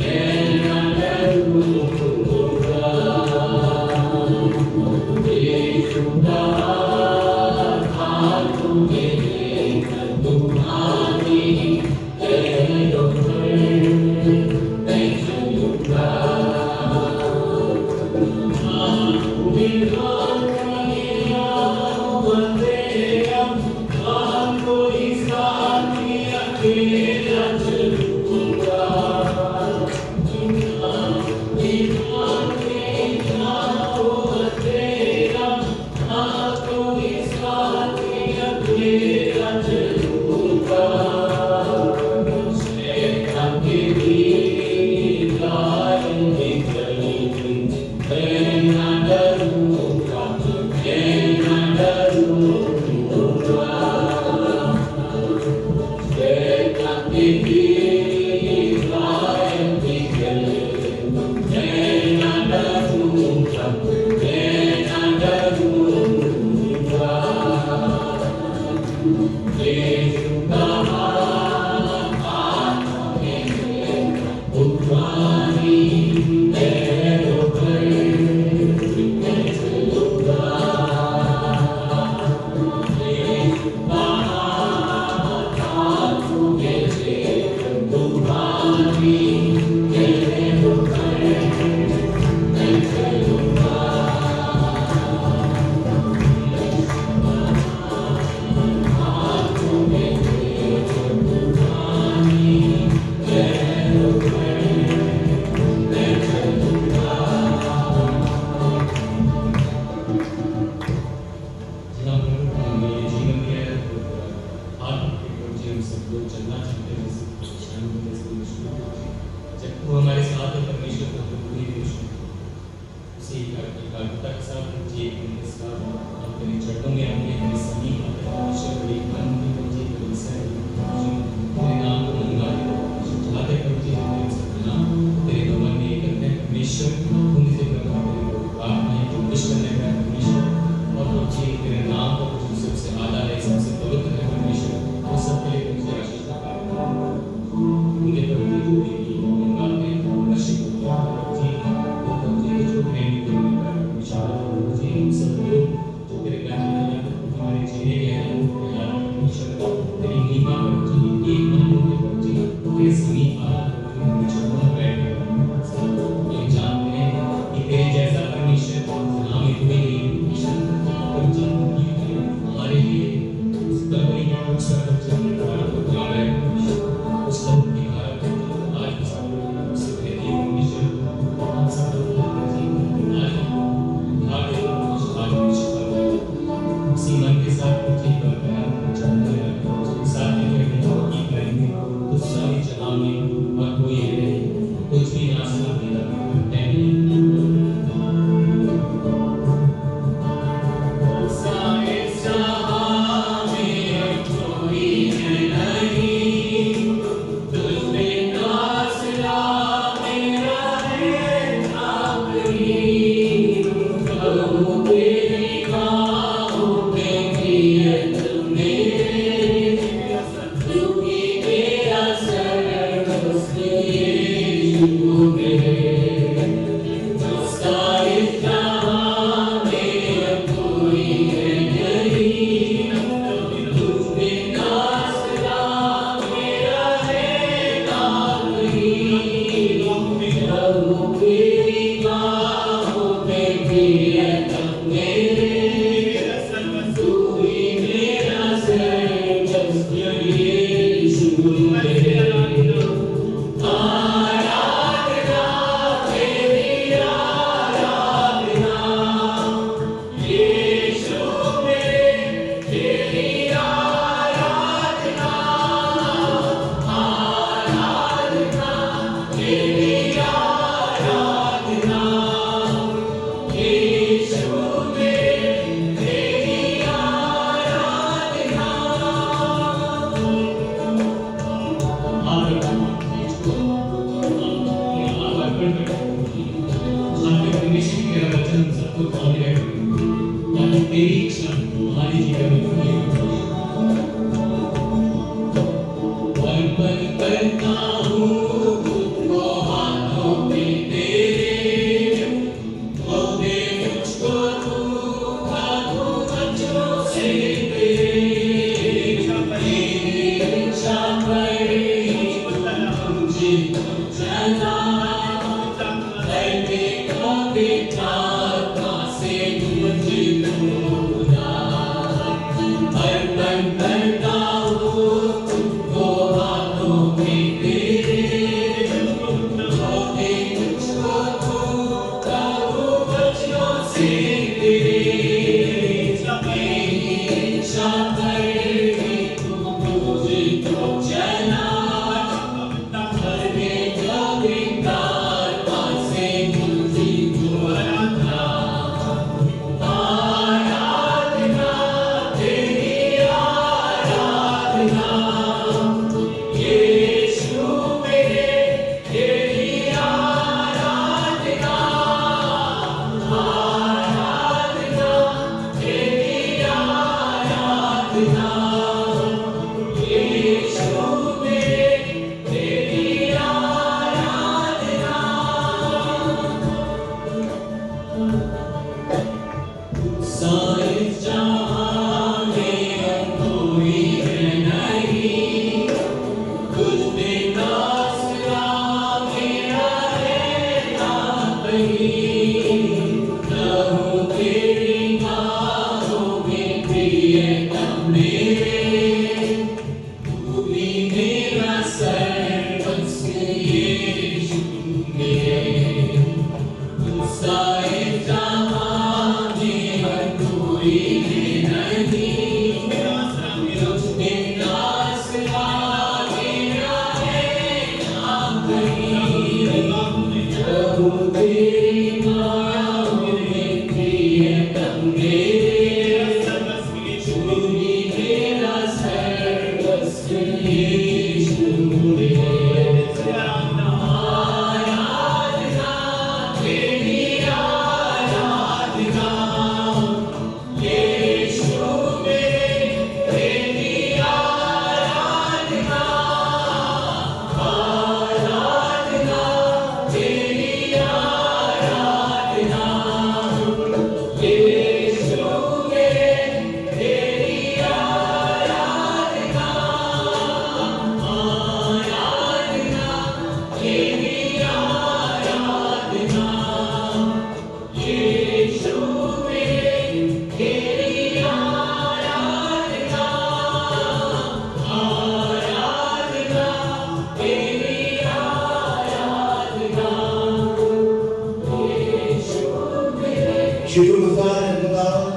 Speaker 6: And शुक्रगुजार है खुदावन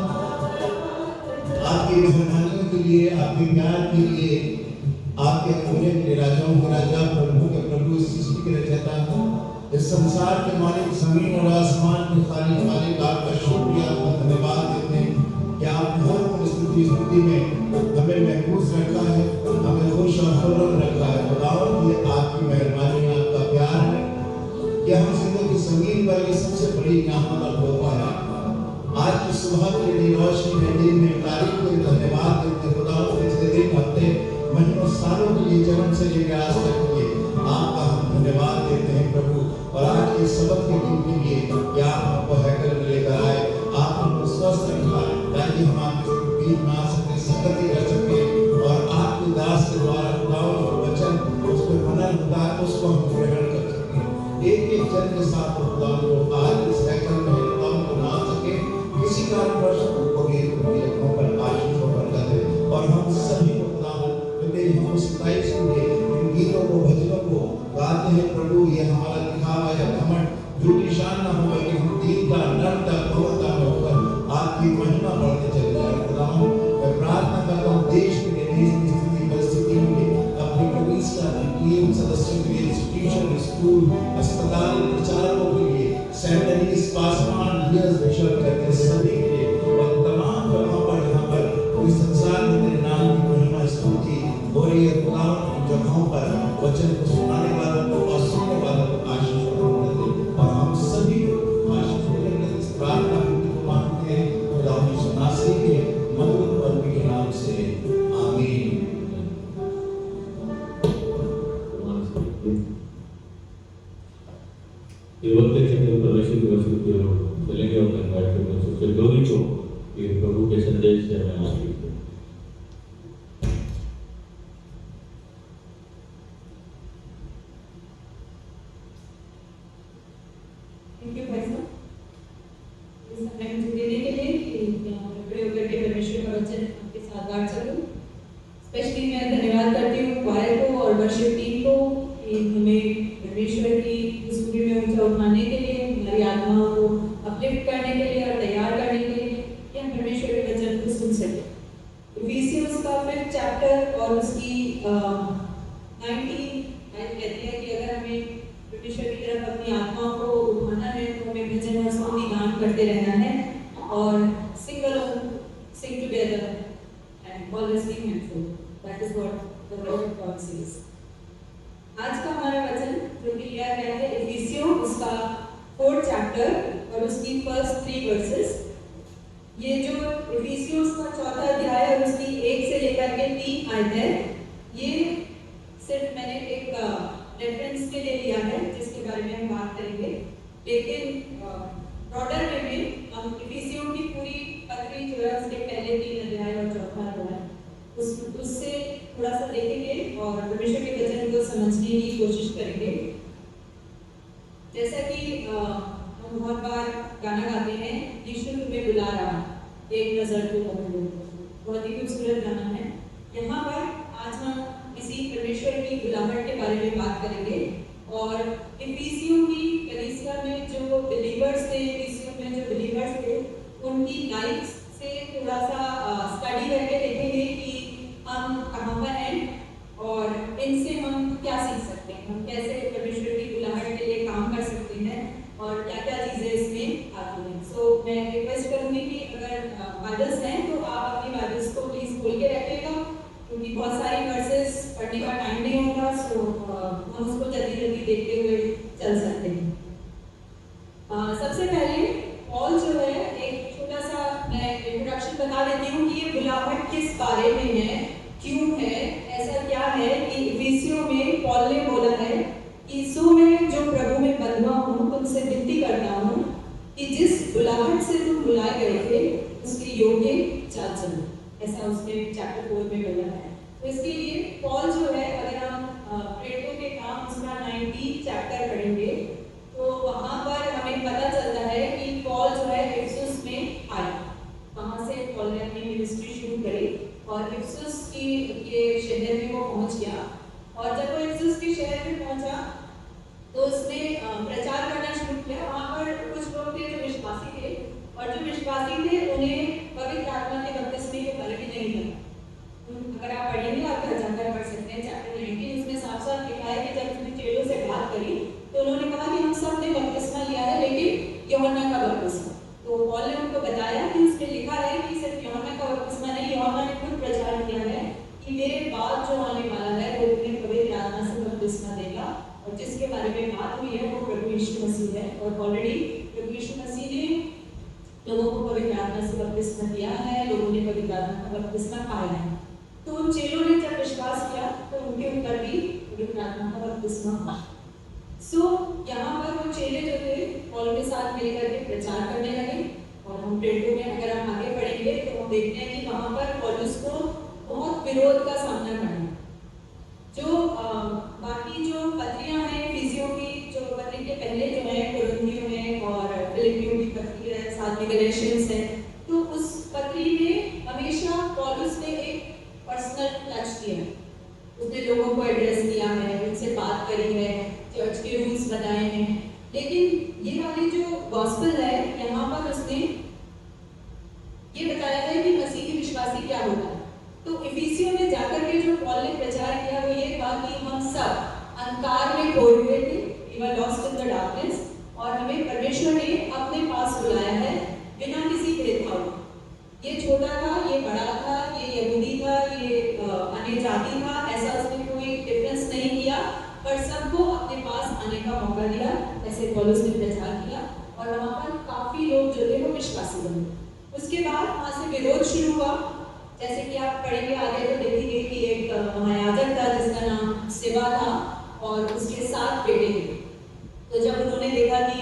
Speaker 6: आपकी मेहरबानियों के लिए, आपके प्यार के लिए, आपके अमूल्य के राजाओं के राजा, प्रभु के प्रभु, सृष्टि के रचयिता, इस संसार के मालिक, जमीन और आसमान के मालिक, आपका शुक्रिया, आपका धन्यवाद देते हैं कि आपने हर परिस्थिति में हमें महफूज रखा है, हमें खुश और खुर्रम रखा है। खुदावन ये आपकी मेहरबानी, आपका प्यार है कि हम जिंदगी जमीन पर ये सबसे बड़ी नेमत और तोहफा है। आज की सुबह के लिए रोशनी में, दिन में, तारीख के लिए धन्यवाद देते हैं खुदा। पिछले दिन, हफ्ते, महीनों, सालों के लिए, जन्म से लेकर आज तक के लिए आपका हम धन्यवाद देते हैं प्रभु। और आज के सबक के दिन के लिए कि आप हमको हैकल में लेकर आए, आप हमको स्वस्थ रखा ताकि हम आपके बीच में आ सके, संगति कर सके और आपके दास के द्वारा खुदाओं का वचन उस पर मनन होता है, उसको हम ग्रहण कर सके। एक एक जन के साथ खुदाओं को आज इस हैकल में खुदाओं को ना सके, किसी कारणवश उनको भी उनके लोगों पर आशीष और बरकत है। और हम सभी को खुदावन तेरी हम 27 को इन गीतों को, भजनों को गाते हैं प्रभु। ये हमारा दिखावा या घमंड झूठी शान ना हो, बल्कि हम दीनता, नम्रता, भवता में होकर आपकी महिमा बढ़ते चले जाए। खुदावन मैं प्रार्थना करता हूँ देश के लिए, देश की स्थिति परिस्थितियों के लिए, अपनी कलीसिया की टीम सदस्यों के लिए, इंस्टीट्यूशन, स्कूल, अस्पताल, प्रचारकों के लिए, सेमिनरीज, पासवान, लीडर्स, बिशप करते सभी के लिए और तमाम जगहों पर यहाँ पर पूरे संसार में तेरे नाम की महिमा स्तुति हो रही है। खुदावन इन जगहों पर वचन को सुनाने वालों को और सुनने वालों को आशीष प्रदान कर दे और हम सभी को आशीष प्रदान कर दे। इस प्रार्थना को मांगते हैं खुदावन यीशु मसीह के मधुर और मीठे नाम से, आमीन।
Speaker 1: ये वक्त है जब परमेश्वर के वचन की ओर चलेंगे और मैं इनवाइट करूंगा सिस्टर गौरी को कि प्रभु के संदेश से हमें आशीष दें।
Speaker 7: थैंक यू भाई साहब इस समय मुझे देने के लिए कि यहाँ पर खड़े होकर के परमेश्वर का वचन आपके साथ बांट सकूं। स्पेशली मैं धन्यवाद करती हूँ क्वायर को और वर्शिप टीम को कि हमें परमेश्वर की स्तुति में ऊंचा उठाने के लिए, हमारी आत्माओं को अपलिफ्ट करने के लिए और तैयार करने के लिए कि हम परमेश्वर के वचन को सुन सकें। इफिसियंस का 5th चैप्टर और उसकी 19 कहती है कि अगर हमें परमेश्वर की तरफ अपनी आत्माओं को उठाना है तो हमें भजन और स्तुति गान करते रहना है और सिंग together and always be thankful. That is what the word of God says. आज का हमारा वचन जो कि लिया गया है इफिसियों उसका 4th चैप्टर और उसकी फर्स्ट 3 वर्सेस। ये जो इफिसियों का 4था अध्याय और उसकी 1 से लेकर के 3 आयत है, ये सिर्फ मैंने एक रेफरेंस के लिए लिया है जिसके बारे में हम बात करेंगे, लेकिन ब्रॉडर वे में हम इफिसियों की पूरी पत्री जो है उसके पहले 3 अध्याय और 4था अध्याय उससे थोड़ा सा देखेंगे और परमेश्वर के वचन को समझने की कोशिश करेंगे। जैसा कि हम बहुत बार गाना गाते हैं, यीशु तुम्हें बुला रहा, एक नजर तो पकड़ो, बहुत ही खूबसूरत गाना है। यहाँ पर आज हम इसी परमेश्वर की बुलाहट के बारे में बात करेंगे और इफिसियों की कलीसिया में जो बिलीवर्स थे, इफिसियों में जो बिलीवर्स थे उनकी लाइफ से थोड़ा सा स्टडी करके देखेंगे कि हम कहाँ पर हैं और इनसे हम क्या सीख सकते हैं, हम कैसे परमेश्वर की बुलाहट के लिए काम कर सकते हैं और क्या क्या चीज़ें इसमें आती हैं। सो मैं रिक्वेस्ट करूँगी कि अगर बाइबल्स हैं तो आप अपनी बाइबल्स को प्लीज़ खोल के रखिएगा क्योंकि बहुत सारी वर्सेस पढ़ने का टाइम नहीं होगा, सो हम उसको जल्दी जल्दी देखते हुए चल सकते हैं। सबसे पहले पॉल जो है एक छोटा सा मैं इंट्रोडक्शन बता देती हूँ कि ये बुलाहट किस बारे में है, क्यों है, ऐसा क्या है कि इफिसियों में पॉल ने बोला है कि सो मैं जो प्रभु में बंधुआ कि जिस बुलाहट से तुम बुलाए गए थे उसके योग्य चाल चलो, ऐसा उसने चैप्टर 4 में बोला है। तो इसके लिए पॉल जो है, अगर हम प्रेरितों के काम उसका 90 चैप्टर पढ़ेंगे तो वहाँ पर हमें पता चलता है कि पॉल जो है इफिसुस में आया, वहाँ से पॉल ने अपनी मिनिस्ट्री शुरू करी और इफिसुस की ये शहर में वो पहुँच गया। और जब वो इफिसुस के शहर में पहुँचा तो उसने प्रचार करना शुरू किया। वहाँ पर कुछ लोग थे जो विश्वासी थे, और जो विश्वासी थे उन्हें पवित्र आत्मा के बपतिस्मे के बारे में नहीं था। अगर आप पढ़ेंगे, आप घर जाकर पढ़ सकते हैं चैप्टर 19, उसमें साफ साफ लिखा है कि जब उसने चेलों से बात करी तो उन्होंने कहा कि हम सब ने बपतिस्मा लिया है, लेकिन यूहन्ना का बपतिस्मा। तो पॉल ने उनको बताया कि उसमें लिखा है कि सिर्फ यूहन्ना का बपतिस्मा नहीं, यूहन्ना ने खुद प्रचार किया है कि मेरे बाद जो आने वाला है वो तुम्हें पवित्र आत्मा से बपतिस्मा देगा, और जिसके बारे में बात हुई है वो प्रभु यीशु मसीह है। और ऑलरेडी प्रभु यीशु मसीह ने लोगों को पवित्र आत्मा से बपतिस्मा दिया है, लोगों ने पवित्र आत्मा का बपतिस्मा पाया है। तो उन चेलों ने जब विश्वास किया तो उनके ऊपर भी पवित्र आत्मा का बपतिस्मा हुआ। यहाँ पर वो चेले जो थे पॉल के साथ मिलकर के प्रचार करने लगे। और हम प्रेरितों में अगर हम आगे पढ़ेंगे तो हम देखते हैं कि वहाँ पर पौलुस को बहुत विरोध का सामना करना, जो बाकी जो पत्रियां हैं इफिसियों की, जो पत्री के पहले जो है कुरिन्थियों में और फिलिपियों की पत्री है, साथ में गलातियंस है, तो उस पत्री में हमेशा पौलुस ने एक पर्सनल टच दिया। उसने लोगों को एड्रेस किया है, उनसे बात करी है, चर्च के रूल्स बताए हैं। लेकिन ये वाली जो गॉस्पेल है, यहाँ पर उसने ये बताया है कि मसीही विश्वासी क्या होता है। तो इफिसियों में जाकर के जो पॉल ने प्रचार किया वो ये था कि हम सब अंधकार में खोए हुए थे, we were lost in the darkness, और हमें परमेश्वर ने अपने पास बुलाया है बिना किसी भेदभाव के। ये छोटा था, ये बड़ा था, ये यहूदी था, ये अन्य जाति था, ऐसा उसने कोई डिफरेंस नहीं किया, पर सबको अपने पास आने का मौका दिया। ऐसे पौलुस ने प्रचार किया और वहाँ पर काफी लोग जो थे वो विश्वासी बने। उसके बाद वहाँ से विरोध शुरू हुआ। जैसे कि आप पढ़ेंगे आगे तो देखेंगे कि एक महायाजक था जिसका नाम सिवा था और उसके 7 बेटे थे। तो जब उन्होंने देखा कि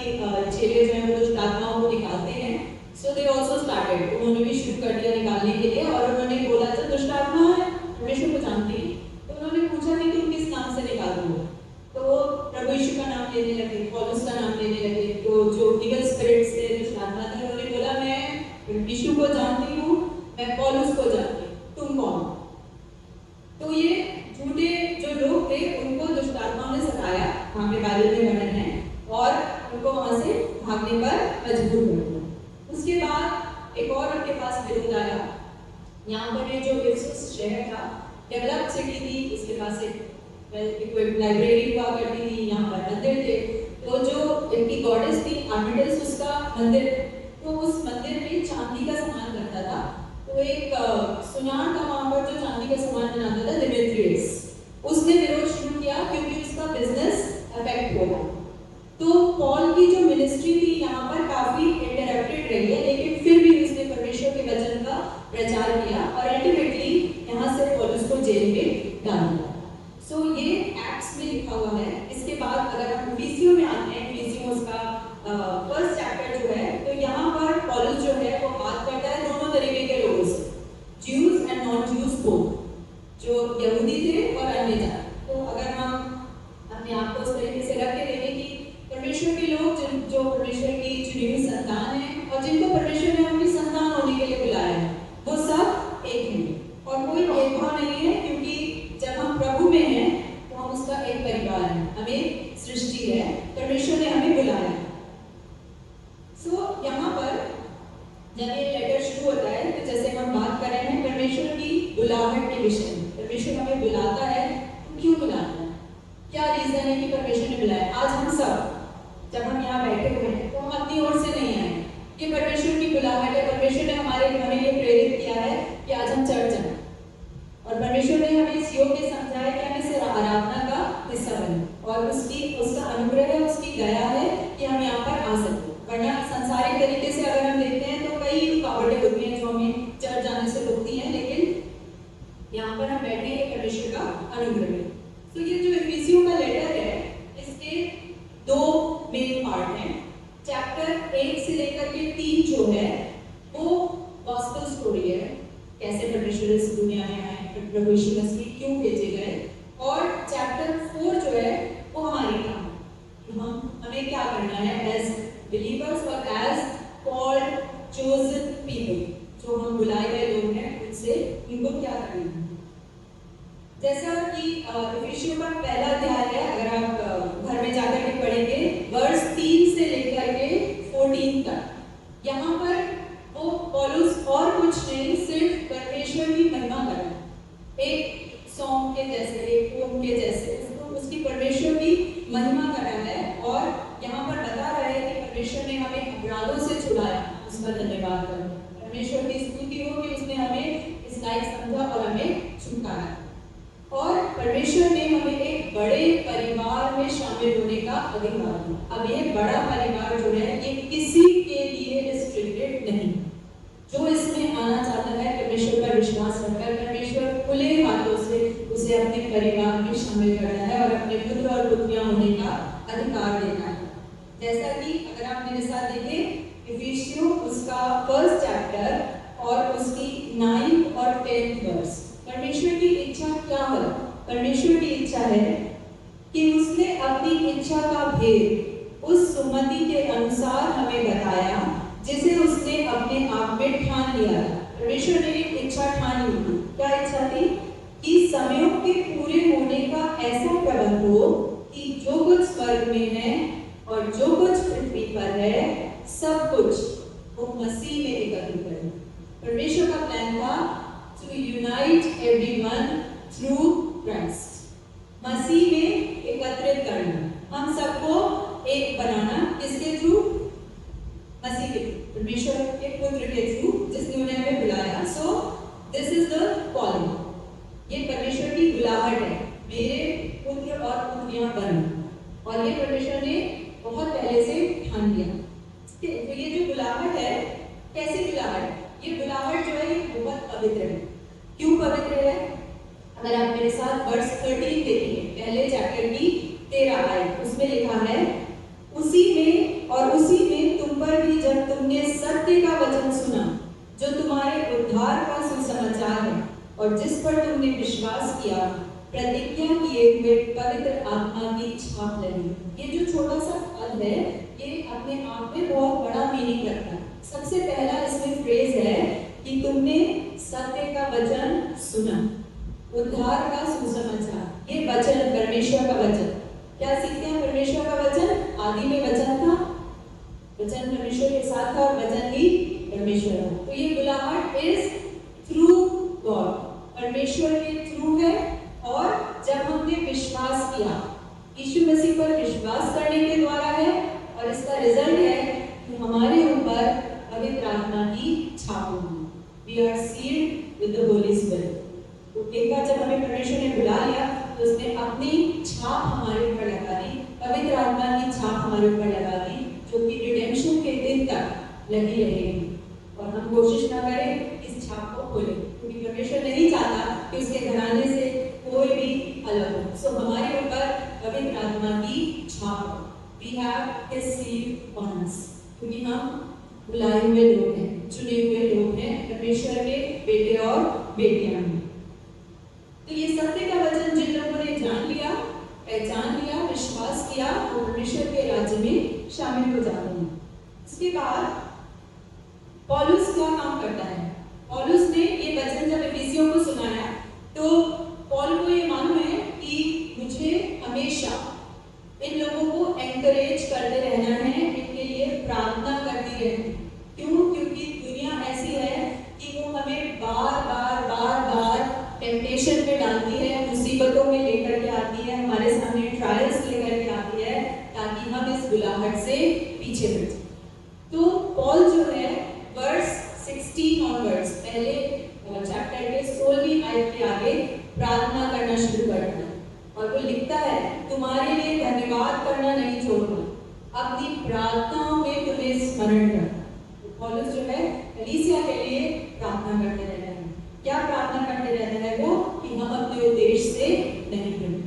Speaker 7: चेले जो है वो दुष्ट आत्माओं को निकालते हैं, सो दे आल्सो स्टार्टेड, उन्होंने भी शुरू कर दिया निकालने के लिए। और उन्होंने बोला जब दुष्ट आत्मा है परमेश्वर को जानती है, तो उन्होंने पूछा कि तुम किस नाम से निकालोगे, तो वो प्रभु यीशु का नाम लेने लगे, पौलुस का नाम लेने लगे। तो जो इविल स्पिरिट्स थे, दुष्ट आत्मा थे, उन्होंने बोला मैं यीशु को जानती हूँ, मैं पौलुस को जानती हूँ, तुम कौन? तो ये झूठे जो लोग थे उनको दुष्ट आत्माओं ने सताया, वहाँ पे बाइबल में वर्णन है, और उनको वहाँ से भागने पर मजबूर कर दिया। उसके बाद एक और उनके पास विरोध आया। यहाँ पर ये जो इफिसुस शहर था, डेवलप्ड सिटी थी, इसके पास एक लाइब्रेरी हुआ करती थी, यहाँ पर मंदिर थे। तो जो इनकी गॉडेस थी आर्टेमिस, उसका मंदिर, तो उस मंदिर में चांदी का सामान बनता था। तो एक सुनार था वहाँ पर जो चांदी का सामान बनाता था, दिमेत्रियस, उसने विरोध शुरू किया क्योंकि उसका बिजनेस अफेक्ट हो रहा। तो पॉल की जो मिनिस्ट्री थी यहाँ पर काफी इंटरप्टेड रही है, लेकिन फिर भी उसने परमेश्वर के वचन का प्रचार किया और अल्टीमेटली यहाँ से पौलुस को जेल में डाल दिया। सो ये एक्ट्स में लिखा हुआ है। इसके बाद अगर हम इफिसियों में आते हैं, इफिसियों का फर्स्ट चैप्टर जो है, तो यहाँ पर पौलुस जो है वो बात करता है दोनों तरीके के लोगों से, ज्यूज एंड नॉन ज्यूज को, जो यहूदी थे और अन्य जाति। तो अगर हम अपने आप को उस तरीके से रख के देखें कि परमेश्वर के लोग जो परमेश्वर की चुनी हुई संतान है और जिनको परमेश्वर ने अपनी संतान होने के लिए बुलाया है, वो सब एक हैं और कोई भेदभाव नहीं है, क्योंकि जब हम प्रभु में हैं तो हम उसका एक परिवार है, हमें सृष्टि है, परमेश्वर ने हमें बुलाया है। यहाँ पर जब ये लेटर शुरू होता है तो जैसे हम बात कर रहे हैं परमेश्वर की बुलाहट के विषय में, परमेश्वर हमें बुलाता है तो क्यों बुलाता है, क्या रीजन है कि परमेश्वर ने बुलाया। आज हम सब जब हम यहाँ बैठे हुए हैं तो हम अपनी ओर से नहीं आए, ये परमेश्वर की बुलाहट है। परमेश्वर ने हमें ये प्रेरित किया है कि आज हम चर्च जाएं, और परमेश्वर ने हमें इस योग्य समझाया कि हम इस आराधना का हिस्सा बने, और उसका अनुग्रह है, उसकी दया है कि हम यहाँ पर आ सकते। वरना संसारिक तरीके से अगर हम देखते हैं तो कई रुकावटें होती हैं जो हमें चर्च जाने से रोकती हैं, लेकिन यहाँ पर हम बैठे हैं परमेश्वर का अनुग्रह है। तो ये जो इफिसियों का लेटर है, इसके 2 मेन पार्ट हैं। चैप्टर 1 से लेकर है एज बिलीवर्स और एज कॉल्ड चोजन पीपल, जो हम बुलाए गए लोग हैं, उनसे इनको क्या करना है। जैसा कि इफिसियों का पहला अध्याय है, अगर आप घर में जाकर के पढ़ेंगे वर्स 3 से लेकर के 14 तक, यहाँ पर वो पौलुस और कुछ नहीं सिर्फ परमेश्वर की महिमा कर रहा है, एक सॉन्ग के जैसे, एक पोम के जैसे उसकी परमेश्वर की महिमा कर रहा है और यहाँ पर बता रहा है कि परमेश्वर ने हमें अपराधों से छुड़ाया, उसका धन्यवाद करें। परमेश्वर की स्तुति हो कि उसने हमें इस लायक समझा और हमें छुटकारा, और परमेश्वर ने हमें एक बड़े परिवार में शामिल होने का अधिकार दिया। अब ये बड़ा परिवार जो है ये किसी के लिए रिस्ट्रिक्टेड नहीं, जो इसमें आना चाहता है परमेश्वर पर विश्वास रखकर परमेश्वर खुले हाथों से उसे अपने परिवार में शामिल करना है और अपने पुत्र और पुत्रियां होने का अधिकार देना है। जैसा कि अगर आप मेरे साथ देखें इफिसियों उसका 1 चैप्टर और उसकी 9th और 10th वर्स, परमेश्वर की इच्छा क्या है? परमेश्वर की इच्छा है कि उसने अपनी इच्छा का भेद उस सुमति के अनुसार हमें बताया जिसे उसने अपने आप में ठान लिया है। परमेश्वर ने एक इच्छा ठान ली थी। क्या इच्छा थी? कि समयों के पूरे होने का ऐसा प्रबंध हो कि जो कुछ स्वर्ग में है और जो कुछ पृथ्वी पर है सब कुछ वो मसीह में एकत्रित करे। परमेश्वर का प्लान था to unite everyone through Christ, मसीह में एकत्रित करना, हम सबको एक बनाना, किसके थ्रू? मसीह के, परमेश्वर के पुत्र के थ्रू जिसने उन्हें हमें बुलाया। So this is the calling, ये परमेश्वर की बुलाहट है, मेरे पुत्र और पुत्रियां बनो, और ये परमेश्वर ने बहुत पहले से ठान लिया। तो ये जो बुलाहट है, कैसी बुलाहट? ये बुलाहट जो है ये बहुत पवित्र है। क्यों पवित्र है? अगर आप मेरे साथ वर्स 13 देखिए, पहले चैप्टर की 13 आयत, उसमें लिखा है उसी में और उसी में तुम पर भी जब तुमने सत्य का वचन सुना जो तुम्हारे उद्धार का सुसमाचार है और जिस पर तुमने विश्वास किया, प्रतिज्ञा किए हुए पवित्र आत्मा की छाप लगी। ये जो छोटा सा पद है ये अपने आप में बहुत बड़ा मीनिंग रखता है। सबसे पहला इसमें फ्रेज है कि तुमने सत्य का वचन सुना, उद्धार का सुसमाचार। ये वचन परमेश्वर का वचन, क्या सीखते हैं परमेश्वर का वचन? आदि में वचन था, वचन परमेश्वर के साथ था और वचन ही परमेश्वर था। तो ये बुलाहट इज थ्रू गॉड, परमेश्वर के थ्रू है। और जब हमने विश्वास किया, यीशु मसीह पर विश्वास करने के द्वारा है, और इसका रिजल्ट है कि हमारे ऊपर पवित्र आत्मा की छाप होगी। We are sealed with the Holy Spirit. तो एक बार जब हमें परमेश्वर ने बुला लिया तो उसने अपनी छाप हमारे ऊपर लगा दी, पवित्र आत्मा की छाप हमारे ऊपर लगा दी, जो कि रिडेम्पशन के दिन तक लगी रहेगी। और हम कोशिश ना करें इस छाप को खोलें, क्योंकि परमेश्वर नहीं चाहता कि उसके घराने से कोई भी अलग हो। सो हमारे ऊपर पवित्र आत्मा की छाप, we have His seal on us, क्योंकि हम बुलाए हुए लोग हैं, चुने हुए लोग हैं, परमेश्वर के बेटे और बेटियां हैं। तो ये सत्य का वचन जिन लोगों ने जान लिया, पहचान लिया, विश्वास किया, वो परमेश्वर के राज्य में शामिल हो जाते हैं। इसके बाद पौलुस क्या काम करता है? पौलुस ने ये वचन जब इफिसियों को सुनाया तो पौल को ये मालूम है कि मुझे हमेशा इन लोगों को एनकरेज करते रहना है, इनके लिए प्रार्थना करती रहना। क्यों? क्योंकि दुनिया ऐसी है कि वो हमें बार बार बार बार टेम्पटेशन में डालती है, मुसीबतों में लेकर के आती है, हमारे सामने ट्रायल्स लेकर के आती है, ताकि हम इस बुलाहट से पीछे हट जाए। तो पॉल जो है वर्स 16 ऑनवर्ड्स, पहले चैप्टर के 16वीं आयत के आगे प्रार्थना करना शुरू करता है, और वो लिखता है तुम्हारे लिए धन्यवाद करना नहीं छोड़ना, अपनी प्रार्थनाओं में तुम्हें स्मरण करना। तो पौलुस जो है कलीसिया के लिए प्रार्थना करते रहते हैं। क्या प्रार्थना करते रहते हैं वो? कि हम अपने उद्देश्य से नहीं भटकें।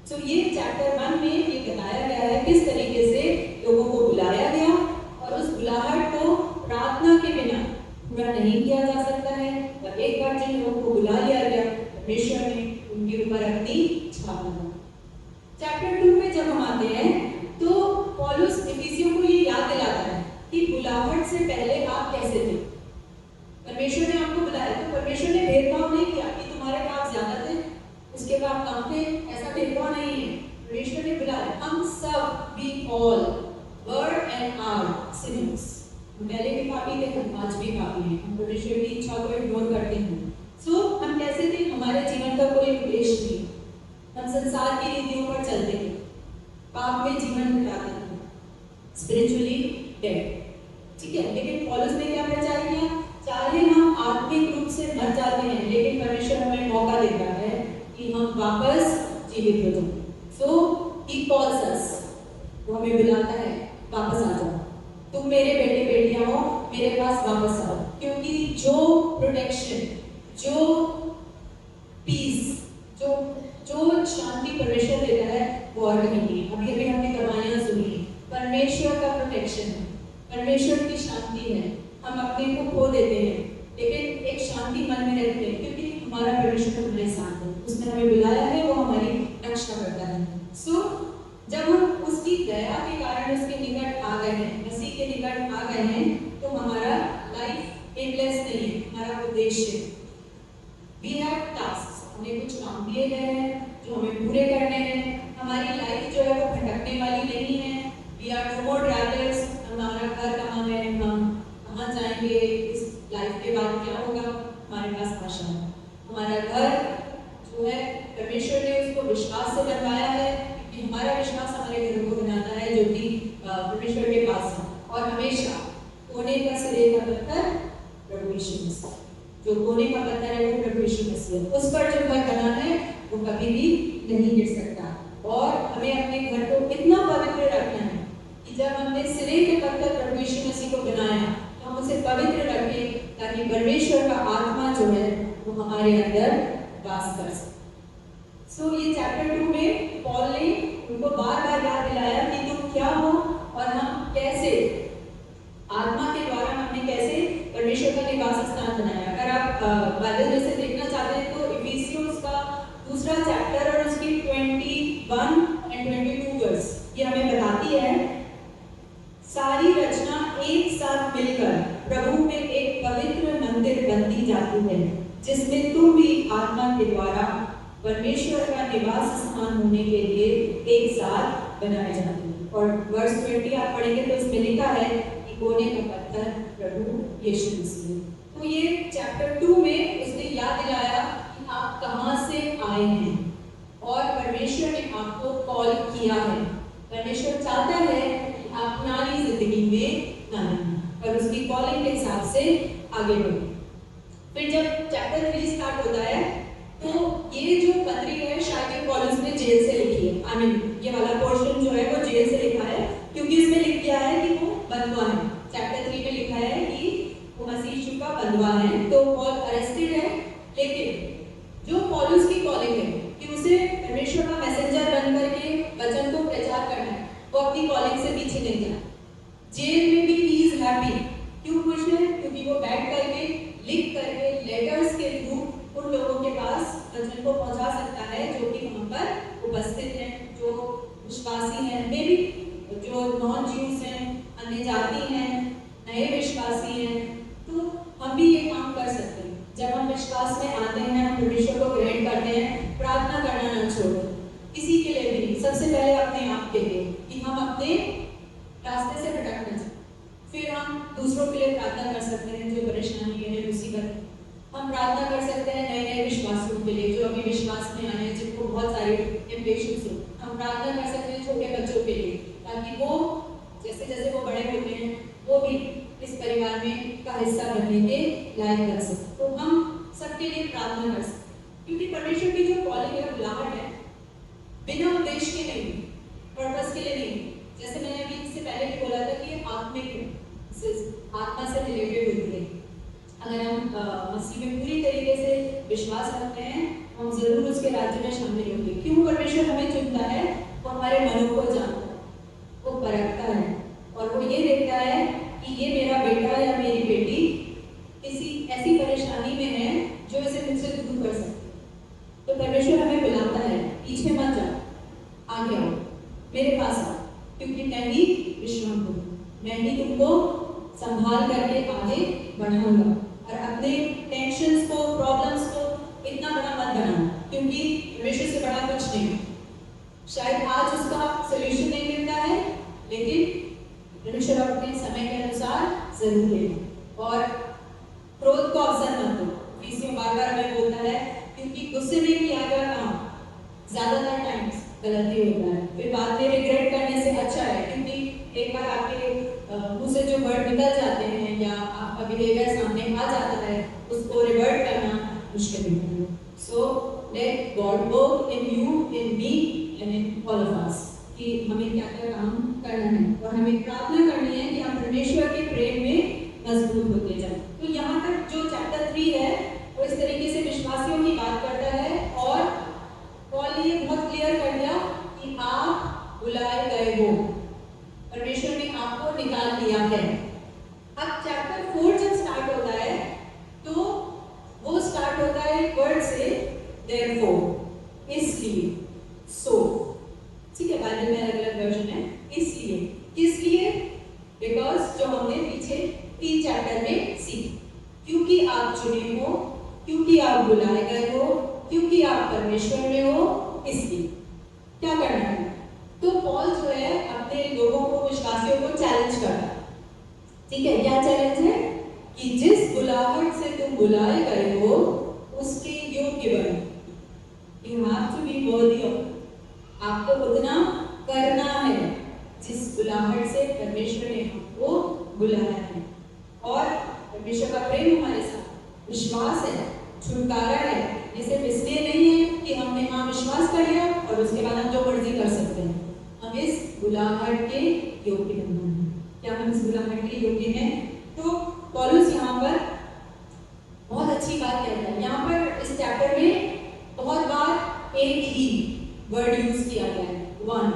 Speaker 7: तो ये चैप्टर 1 में ये बताया गया है किस तरीके से लोगों को बुलाया गया, और उस बुलाहट को प्रार्थना के बिना पूरा नहीं किया जा सकता है। और एक बार जिन लोगों को बुला लिया गया, परमेश्वर ने उनके ऊपर अपनी छाप लगाई। चैप्टर 2 में जब हम आते हैं तो पौलुस इफिसियों को ये आर सिनिक्स। हम पहले भी पापी थे, हम आज भी पापी हैं, हम परमेश्वर की इच्छा को इग्नोर करते हैं। सो हम कैसे थे, हमारे जीवन का कोई उद्देश्य नहीं, हम संसार की रीतियों पर चलते थे, पाप में जीवन बिताते थे, स्पिरिचुअली डेड। ठीक है, लेकिन पौलुस ने क्या प्रचार किया, चाहे हम आत्मिक रूप से मर जाते हैं लेकिन परमेश्वर हमें मौका देता है कि हम वापस जीवित हो जाएं। सो ही कॉल्स अस, वो हमें बुलाता है, वापस आ जाओ, तुम मेरे बेटे बेटियां हो, मेरे पास वापस आओ। क्योंकि जो प्रोटेक्शन, जो पीस, जो शांति परमेश्वर देता है वो और कहीं नहीं। अभी अभी हमने कहानियां सुनी, परमेश्वर का प्रोटेक्शन है, परमेश्वर की शांति है। हम अपने को खो देते हैं लेकिन एक शांति मन में रखते हैं क्योंकि हमारा परमेश्वर हमारे साथ है, उसने हमें बुलाया है, वो हमारी रक्षा करता है। सो जब हम उसकी दया के कारण उसके निकट आ गए हैं, मसीह के निकट आ गए हैं, तो हमारा लाइफ एमलेस नहीं है, हमारा उद्देश्य, वी हैव टास्क्स, हमें कुछ काम दिए गए हैं जो हमें पूरे करने हैं। हमारी लाइफ जो है वो भटकने वाली नहीं है, we are no more travellers. हमारा घर कहाँ है, हम कहाँ जाएंगे, इस लाइफ के बाद क्या होगा, हमारे पास आशा है। हमारा घर जो है परमेश्वर ने उसको विश्वास से बनवाया है, कि हमारा विश्वास हमारे घरों को बनाता है जो कि परमेश्वर के पास है। और हमेशा कोने का सिरे का पत्थर प्रभु यीशु मसीह, जो कोने का पत्थर है वो प्रभु यीशु मसीह, उस पर जो घर बना है वो कभी भी नहीं गिर सकता। और हमें अपने घर को इतना पवित्र रखना है कि जब हमने सिरे के पत्थर प्रभु यीशु मसीह को बनाया तो हम उसे पवित्र रखें, ताकि परमेश्वर का आत्मा जो है वो हमारे अंदर वास कर सके। सो ये चैप्टर 2 में पॉल ने उनको बार बार याद दिलाया कि तुम क्या हो और हम कैसे आत्मा के द्वारा हमने कैसे परमेश्वर का निवास स्थान बनाया। अगर आप बाइबल में से देखना चाहते हैं तो इफिसियंस का 2रा चैप्टर और उसकी 21 एंड 22 वर्स ये हमें बताती है, सारी रचना एक साथ मिलकर प्रभु में एक पवित्र मंदिर बनती जाती है, जिसमें तुम भी आत्मा के द्वारा परमेश्वर का निवास स्थान होने के लिए एक साथ बनाए जाते हैं। और वर्स 20 आप पढ़ेंगे तो इसमें लिखा है कि कोने का पत्थर प्रभु यीशु मसीह। तो ये चैप्टर 2 में उसने याद दिलाया कि आप कहां से आए हैं और परमेश्वर ने आपको कॉल किया है। परमेश्वर चाहता है कि आप पुरानी जिंदगी में ना रहें और उसकी कॉलिंग के हिसाब से आगे बढ़ें। फिर जब चैप्टर 3 स्टार्ट होता है तो ये जो पत्री है शायद ये पौलुस ने जेल से लिखी है। आई मीन ये वाला पोर्शन जो है वो जेल से लिखा है, क्योंकि इसमें लिख दिया है कि वो बंधुआ है। चैप्टर 3 में लिखा है कि वो मसीह यीशु का बंधुआ है, तो पॉल अरेस्टेड है। लेकिन जो पौलुस की कॉलिंग है कि उसे परमेश्वर का मैसेंजर बन करके वचन को प्रचार करना है, वो अपनी कॉलिंग से पीछे नहीं गया। जेल में भी ही इज हैप्पी। क्यों खुश है? क्योंकि वो बैठ करके लिख करके लेटर्स के थ्रू उन लोगों के पास वचन को पहुंचा सकता है जो कि वहां पर उपस्थित हैं, जो विश्वासी हैं, मे भी जो नॉन ज्यूज हैं, अन्य जाति हैं, नए विश्वासी हैं। तो हम भी ये काम कर सकते हैं। जब हम विश्वास में आते हैं, हम परमेश्वर को ग्रहण करते हैं, प्रार्थना करना न छोड़ें, किसी के लिए भी नहीं, सबसे पहले अपने आप के लिए कि हम अपने रास्ते से भटकना चाहिए। फिर हम दूसरों के लिए प्रार्थना कर सकते हैं जो परेशानी में, मुसीबत है। हम प्रार्थना कर सकते हैं नए नए विश्वासियों के लिए जो अभी विश्वास में आए हैं, जिनको बहुत सारे टेम्पटेशंस हो। हम प्रार्थना कर सकते हैं छोटे बच्चों के लिए, ताकि वो जैसे जैसे वो बड़े होते हैं वो भी इस परिवार में का हिस्सा बनने के लायक बन सके। तो हम सबके लिए प्रार्थना कर सकते हैं, क्योंकि परमेश्वर की जो कॉलिंग है, बुलाहट है, बिना उद्देश्य के नहीं, पर्पस के लिए नहीं। जैसे मैंने अभी इससे पहले भी बोला था कि ये आत्मिक है, आत्मा से रिलेटेड होती है। अगर हम मसीह में पूरी तरीके से विश्वास रखते हैं, हम जरूर उसके राज्य में शामिल होंगे। क्यों परमेश्वर हमें चुनता है? वो हमारे मनों को जानता है, वो परखता है और वो ये देखता है कि ये मेरा बेटा या मेरी बेटी किसी ऐसी परेशानी में है जो इसे मुझसे दूर कर सकती है। तो परमेश्वर हमें बुलाता है, पीछे मत जाओ, आगे आओ, मेरे पास आओ, क्योंकि मैं ही विश्राम दूंगा, मैं ही तुमको संभाल करके आगे बढ़ाऊंगा। और अपने टेंशन्स को, प्रॉब्लम्स को इतना बड़ा मत बनाना, क्योंकि परमेश्वर से बड़ा कुछ नहीं। शायद आज उसका सॉल्यूशन नहीं मिलता है, लेकिन परमेश्वर अपने अपने समय के अनुसार जरूर लेना और क्रोध को अवसर मत दो। इसी बार बार हमें बोलता है क्योंकि गुस्से में किया गया काम ज्यादातर टाइम्स गलती होता है, फिर बाद में रिग्रेट करने से अच्छा है, क्योंकि एक बार आपके मुंह से जो वर्ड निकल जाते हैं या आपका बिहेवियर सामने आ जाता है, उसको रिवर्ट करना मुश्किल है। So let God work in you, in me and in all of us कि हमें क्या क्या काम करना है और हमें प्रार्थना करनी है कि हम परमेश्वर के प्रेम में मजबूत होते जाएं। तो यहाँ तक जो चैप्टर 3 है वो इस तरीके से विश्वासियों की बात करता है और पॉल ने ये बहुत क्लियर कर दिया कि आप बुलाए गए हो, परमेश्वर ने आपको निकाल लिया है। अब चैप्टर 4 जब स्टार्ट होता है तो वो स्टार्ट होता है वर्ड से therefore, इसलिए, सो, ठीक है, बाइबल में अलग अलग वर्जन है। इसलिए, किस लिए? बिकॉज जो हमने पीछे 3 चैप्टर में सीखा, क्योंकि आप चुने हो, क्योंकि आप बुलाए गए हो, क्योंकि आप परमेश्वर में हो, इसलिए क्या करना है? तो पॉल जो है अपने लोगों को, विश्वासियों को चैलेंज करता है। ठीक है, क्या चैलेंज है? कि जिस बुलाहट से तुम बुलाए गए हो उसके योग्य बनो। You have to be worthy of, आपको उतना करना है जिस बुलाहट से परमेश्वर ने हमको बुलाया है। और परमेश्वर का प्रेम हमारे साथ, विश्वास है, छुटकारा है, ये सिर्फ इसलिए नहीं है कि हमने हाँ विश्वास कर लिया और उसके बाद हम जो मर्जी कर सकते हैं। हम इस बुलाहट के योग्य बनना है। क्या हम इस बुलाहट के योग्य हैं? तो पौलुस यहाँ पर बहुत अच्छी बात कहता है। यहाँ पर इस चैप्टर में बहुत बार एक ही वर्ड यूज किया गया है, वन,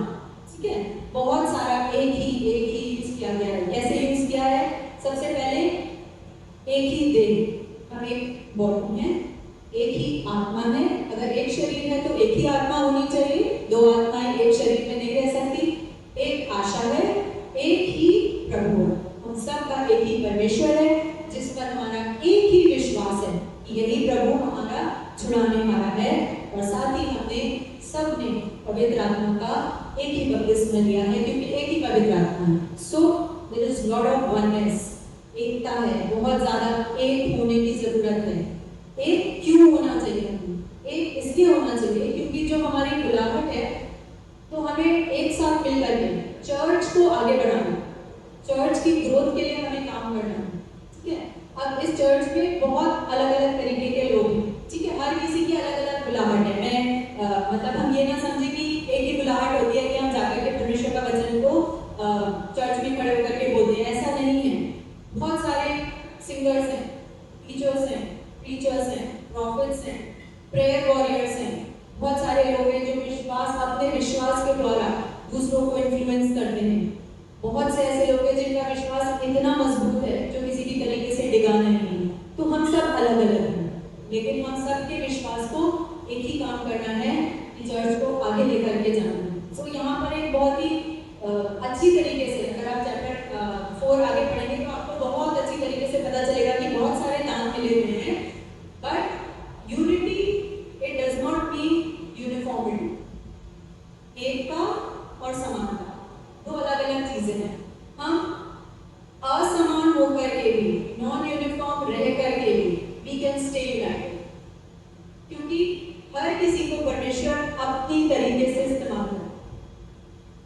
Speaker 7: ठीक है, बहुत सारा एक ही यूज किया गया है। कैसे यूज किया है? सबसे पहले एक ही देह, हम एक बॉडी है, एक ही आत्मा है। अगर एक शरीर है तो एक ही आत्मा होनी चाहिए, 2 आत्माएं एक शरीर में नहीं रह सकती। एक आशा है, एक ही प्रभु है, हम सब का एक ही परमेश्वर है जिस पर हमारा एक ही विश्वास है कि यही प्रभु हमारा छुड़ाने वाला है। और साथ ही हमने सब ने पवित्र आत्मा का एक ही बपतिस्मा लिया है क्योंकि एक ही पवित्र आत्मा है। So there is lot of oneness, एकता है, बहुत ज्यादा एक होने की जरूरत है। एक क्यों होना चाहिए हमें? एक इसलिए होना चाहिए क्योंकि जो हमारी बुलाहट है तो हमें एक साथ मिलकर के चर्च को आगे बढ़ाना, चर्च की ग्रोथ के लिए हमें काम करना है, ठीक है। अब इस चर्च में बहुत अलग अलग तरीके के लोग हैं, ठीक है, हर किसी की अलग अलग बुलाहट है। मैं मतलब हम ये ना समझे कि एक ही बुलाहट होती है कि हम जाकर के परमेश्वर का वचन को चर्च में खड़े होकर के बोलते हैं, ऐसा नहीं है। बहुत सारे सिंगर्स हैं, टीचर्स हैं, प्रीचर्स हैं, प्रॉफिट्स हैं, प्रेयर वॉरियर्स हैं, बहुत सारे लोग हैं जो अपने विश्वास के द्वारा दूसरों को इन्फ्लुएंस करते हैं। बहुत से ऐसे लोग हैं जिनका विश्वास इतना मजबूत है जो किसी भी तरीके से डिगा नहीं है। तो हम सब अलग अलग हैं, लेकिन हम सब के विश्वास को एक ही काम करना है कि चर्च को आगे लेकर के जाना है। तो यहाँ पर एक बहुत ही अच्छी तरीके से अगर आप चैप्टर 4 आगे पढ़ेंगे तो आपको बहुत अच्छी तरीके से पता चलेगा कि बहुत सारे नाम मिले हुए हैं, but unity it does not mean uniformity. एकता और समानता दो अलग अलग चीजें हैं। हम असमान होकर के भी, नॉन यूनिफॉर्म रह करके भी वी कैन स्टे यूनाइटेड, क्योंकि हर किसी को परमेश्वर अपनी तरीके से इस्तेमाल करता है।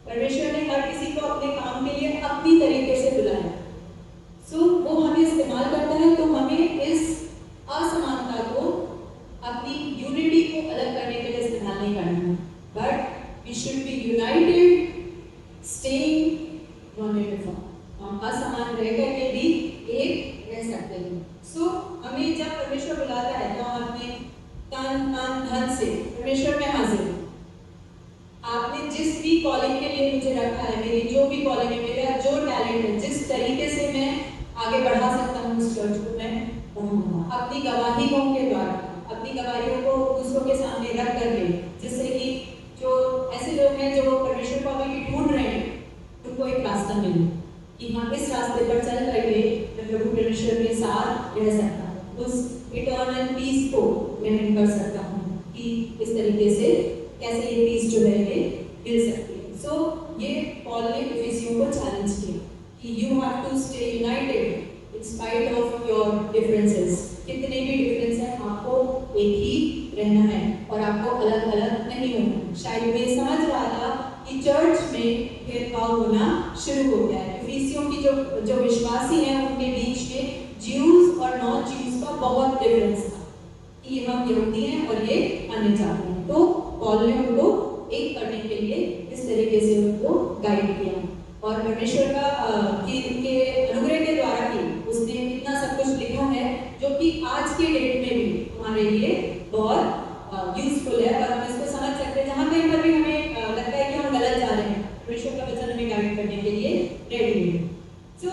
Speaker 7: परमेश्वर ने हर किसी को अपने काम के लिए अपनी तरीके से बुलाया, सो वो हमें इस्तेमाल करता है। तो हमें इस असमानता को, अपनी यूनिटी को अलग करने के लिए इस्तेमाल नहीं करना है, but we should be united, staying non uniform. हम असमान रह करके भी एक रह सकते हैं। सो हमें जब परमेश्वर बुलाता है तो हम अपने तन मन धन से परमेश्वर में हाजिर हैं। आपने जिस भी कॉलिंग के लिए मुझे रखा है, मेरी जो भी कॉलिंग है, मेरा जो टैलेंट है, जिस तरीके से मैं आगे बढ़ा सकता हूँ उस चर्च को, मैं बढ़ाऊंगा अपनी गवाहियों के द्वारा, अपनी गवाहियों को दूसरों के सामने रख करके, जिससे कि जो ऐसे लोग हैं जो परमेश्वर को अभी ढूंढ रहे हैं उनको एक रास्ता मिले कि हाँ इस रास्ते पर चल करके मैं प्रभु परमेश्वर के साथ रह सकता हूँ, उस इटर्नल पीस को मैं कर सकता हूँ कि इस तरीके से कैसे ये पीस जो है ये मिल सकती है। सो ये पॉल ने इफिसियों को चैलेंज किया कि you have to stay united in spite of your differences. कितने भी डिफरेंस है, आपको एक ही रहना है और आपको अलग अलग नहीं होना। शायद मैं समझ रहा था कि चर्च में भेदभाव होना शुरू हो गया है। इफिसियों की जो विश्वासी हैं उनके बीच में ज्यूज और नॉन ज्यूज का बहुत डिफरेंस था कि हम यहूदी हैं और ये अन्य जाति हैं। तो पॉल ने उनको एक करने के लिए इस तरीके से उनको गाइड किया और परमेश्वर का के अनुग्रह के द्वारा ही उसने इतना सब कुछ लिखा है जो कि आज के डेट में भी हमारे लिए बहुत यूजफुल है और हम इसको समझ सकते हैं। जहाँ कहीं पर भी हमें लगता है कि हम गलत जा रहे हैं, परमेश्वर का वचन हमें गाइड करने के लिए रेडी है। तो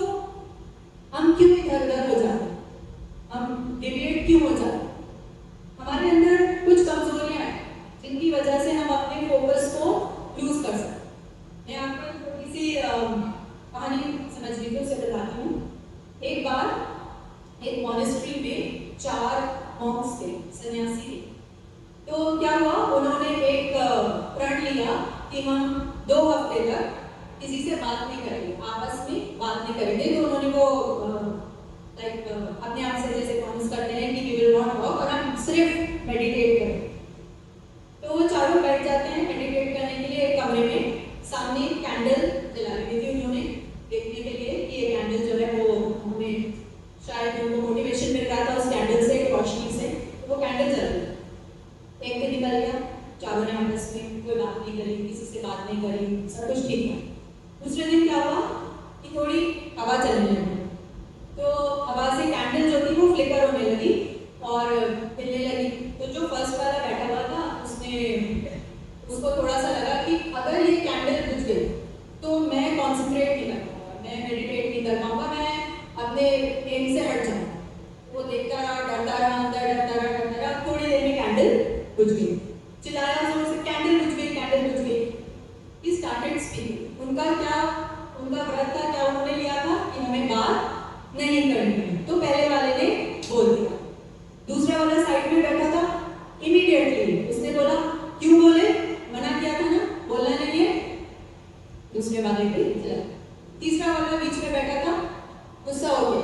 Speaker 7: हम क्यों इधर उधर हो जाते हैं, हम डिबेट क्यों हो जाते हैं? हमारे अंदर कुछ कमजोरियां हैं जिनकी वजह से हम अपने फोकस को लूज कर सकते हैं। मैं आपको थोड़ी सी कहानी समझ लीजिए, उसे बताती हूँ। एक बार एक मॉनेस्ट्री में 4 मॉन्क्स थे, सन्यासी थे। तो क्या हुआ, उन्होंने एक प्रण लिया कि हम 2 हफ्ते तक किसी से बात नहीं करेंगे, आपस में बात नहीं करेंगे। तो उन्होंने वो अपने आप से जैसे प्रॉमिस करते हैं कि वी विल नॉट टॉक और हम सिर्फ मेडिटेट करेंगे। तो वो चारों बैठ जाते हैं मेडिटेट करने के लिए एक कमरे में। सामने कैंडल जला रही थी उन्होंने देखने के लिए कि ये कैंडल जो है वो हमें शायद उनको मोटिवेशन मिल रहा था उस कैंडल से, रोशनी से। तो वो कैंडल जल रही, एक दिन निकल गया, चारों ने आपस में कोई बात नहीं करी, किसी से बात नहीं करी, सब कुछ ठीक था। दूसरे दिन क्या हुआ कि थोड़ी हवा चलने लगी, तो हवा से कैंडल जो थी वो फ्लिकर होने लगी और हिलने लगी। तो जो फर्स्ट वाला बैठा हुआ था उसको थोड़ा सा लगा कि अगर ये कैंडल बुझ गई तो मैं कॉन्सेंट्रेट नहीं कर पाऊंगा, मैं मेडिटेट नहीं कर पाऊंगा, मैं अपने एम से हट जाऊंगा। वो देखता रहा, डरता रहा, अंदर डरता रहा। थोड़ी देर में कैंडल बुझ गई, चिल्लाया जोर से, कैंडल बुझ गई, कैंडल बुझ गई। He started speaking. उनका व्रत था, क्या उन्होंने लिया था कि हमें बात नहीं करनी है। तो पहले वाले ने बोल दिया, दूसरा वाला साइड में बैठा था, इमीडिएटली उसने बोला, क्यों बोले, मना किया था ना, बोलना नहीं है। दूसरे वाले पे चला। तीसरा वाला बीच में बैठा था, गुस्सा हो गया,